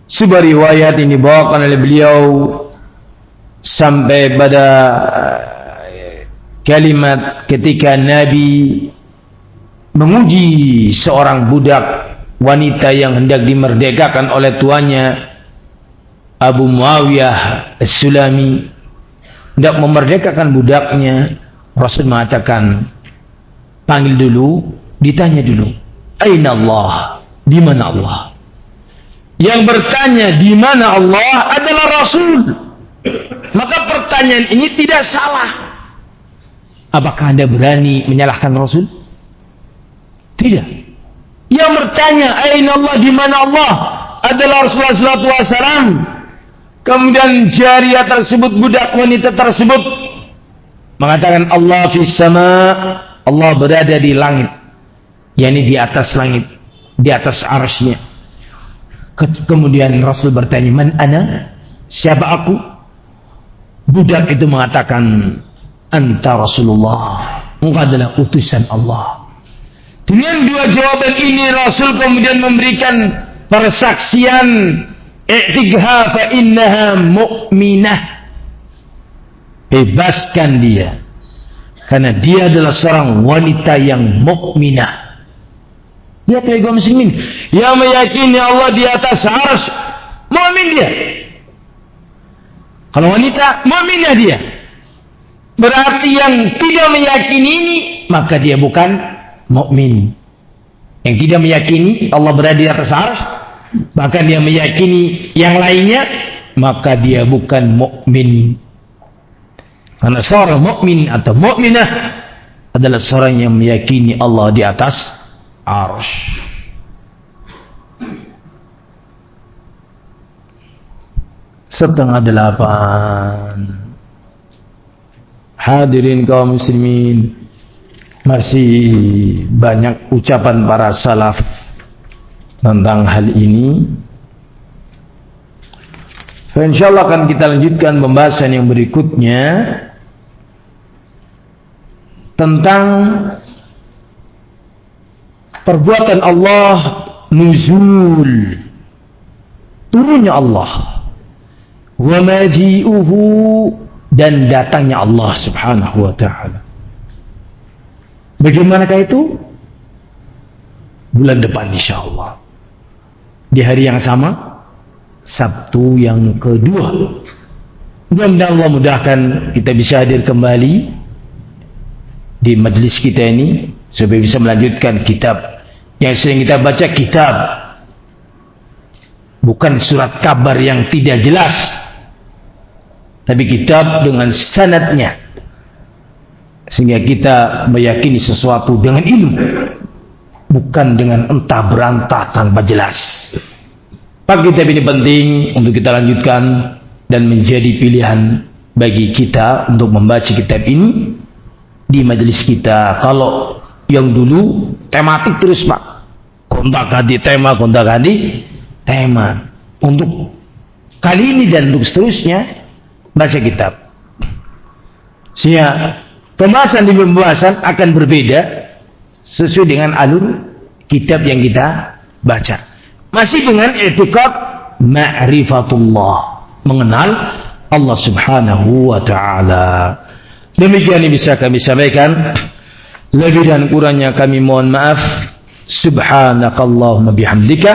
sebuah riwayat ini dibawakan oleh beliau sampai pada kalimat ketika Nabi memuji seorang budak wanita yang hendak dimerdekakan oleh tuannya Abu Muawiyah As-Sulami, hendak memerdekakan budaknya. Rasul mengatakan, panggil dulu, ditanya dulu, aina Allah, di mana Allah? Yang bertanya di mana Allah adalah Rasul. Maka pertanyaan ini tidak salah. Apakah Anda berani menyalahkan Rasul? Tidak. Yang bertanya aina Allah, di mana Allah adalah Rasulullah SAW. Kemudian jariah tersebut, budak wanita tersebut mengatakan Allah fis sama, Allah berada di langit, yakni di atas langit, di atas arsy-Nya. Kemudian Rasul bertanya, man ana? Siapa aku? Budak itu mengatakan, anta Rasulullah, engkau adalah utusan Allah. Dengan dua jawaban ini Rasul kemudian memberikan persaksian, i'tiqha fa innaha mu'minah, bebaskan dia karena dia adalah seorang wanita yang mukminah. Dia kaum muslimin yang meyakini Allah di atas arsy, mukmin dia. Kalau wanita, mukminah dia. Berarti yang tidak meyakini ini, maka dia bukan mukmin. Yang tidak meyakini Allah berada di atas arsy, bahkan dia meyakini yang lainnya, maka dia bukan mukmin. Karena seorang mukmin atau mukminah adalah seorang yang meyakini Allah di atas arsy. Setengah 8. Hadirin kaum muslimin, masih banyak ucapan para salaf tentang hal ini. Insyaallah akan kita lanjutkan pembahasan yang berikutnya tentang perbuatan Allah nuzul, turunnya Allah, wa maji'uhu, dan datangnya Allah subhanahu wa ta'ala. Bagaimanakah itu? Bulan depan insyaallah, di hari yang sama, Sabtu yang kedua. Mudah-mudahan Allah mudahkan kita bisa hadir kembali di majlis kita ini supaya bisa melanjutkan kitab yang sering kita baca, kitab bukan surat kabar yang tidak jelas, tapi kitab dengan sanadnya, sehingga kita meyakini sesuatu dengan ilmu, bukan dengan entah berantah tanpa jelas. Pak, kitab ini penting untuk kita lanjutkan dan menjadi pilihan bagi kita untuk membaca kitab ini di majelis kita. Kalau yang dulu tematik terus Pak, gonta-ganti tema, gonta-ganti tema. Untuk kali ini dan untuk seterusnya baca kitab. Sehingga pembahasan demi pembahasan akan berbeda sesuai dengan alur kitab yang kita baca. Masih dengan i'tiqad ma'rifatullah, mengenal Allah subhanahu wa ta'ala. Demikian yang bisa kami sampaikan. Lebih dan kurangnya kami mohon maaf. Subhanakallahumma bihamdika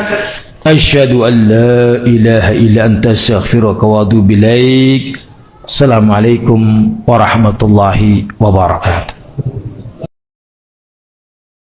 asyhadu an la ilaha illa anta astaghfiruka wa atubu ilaik. Assalamualaikum warahmatullahi wabarakatuh.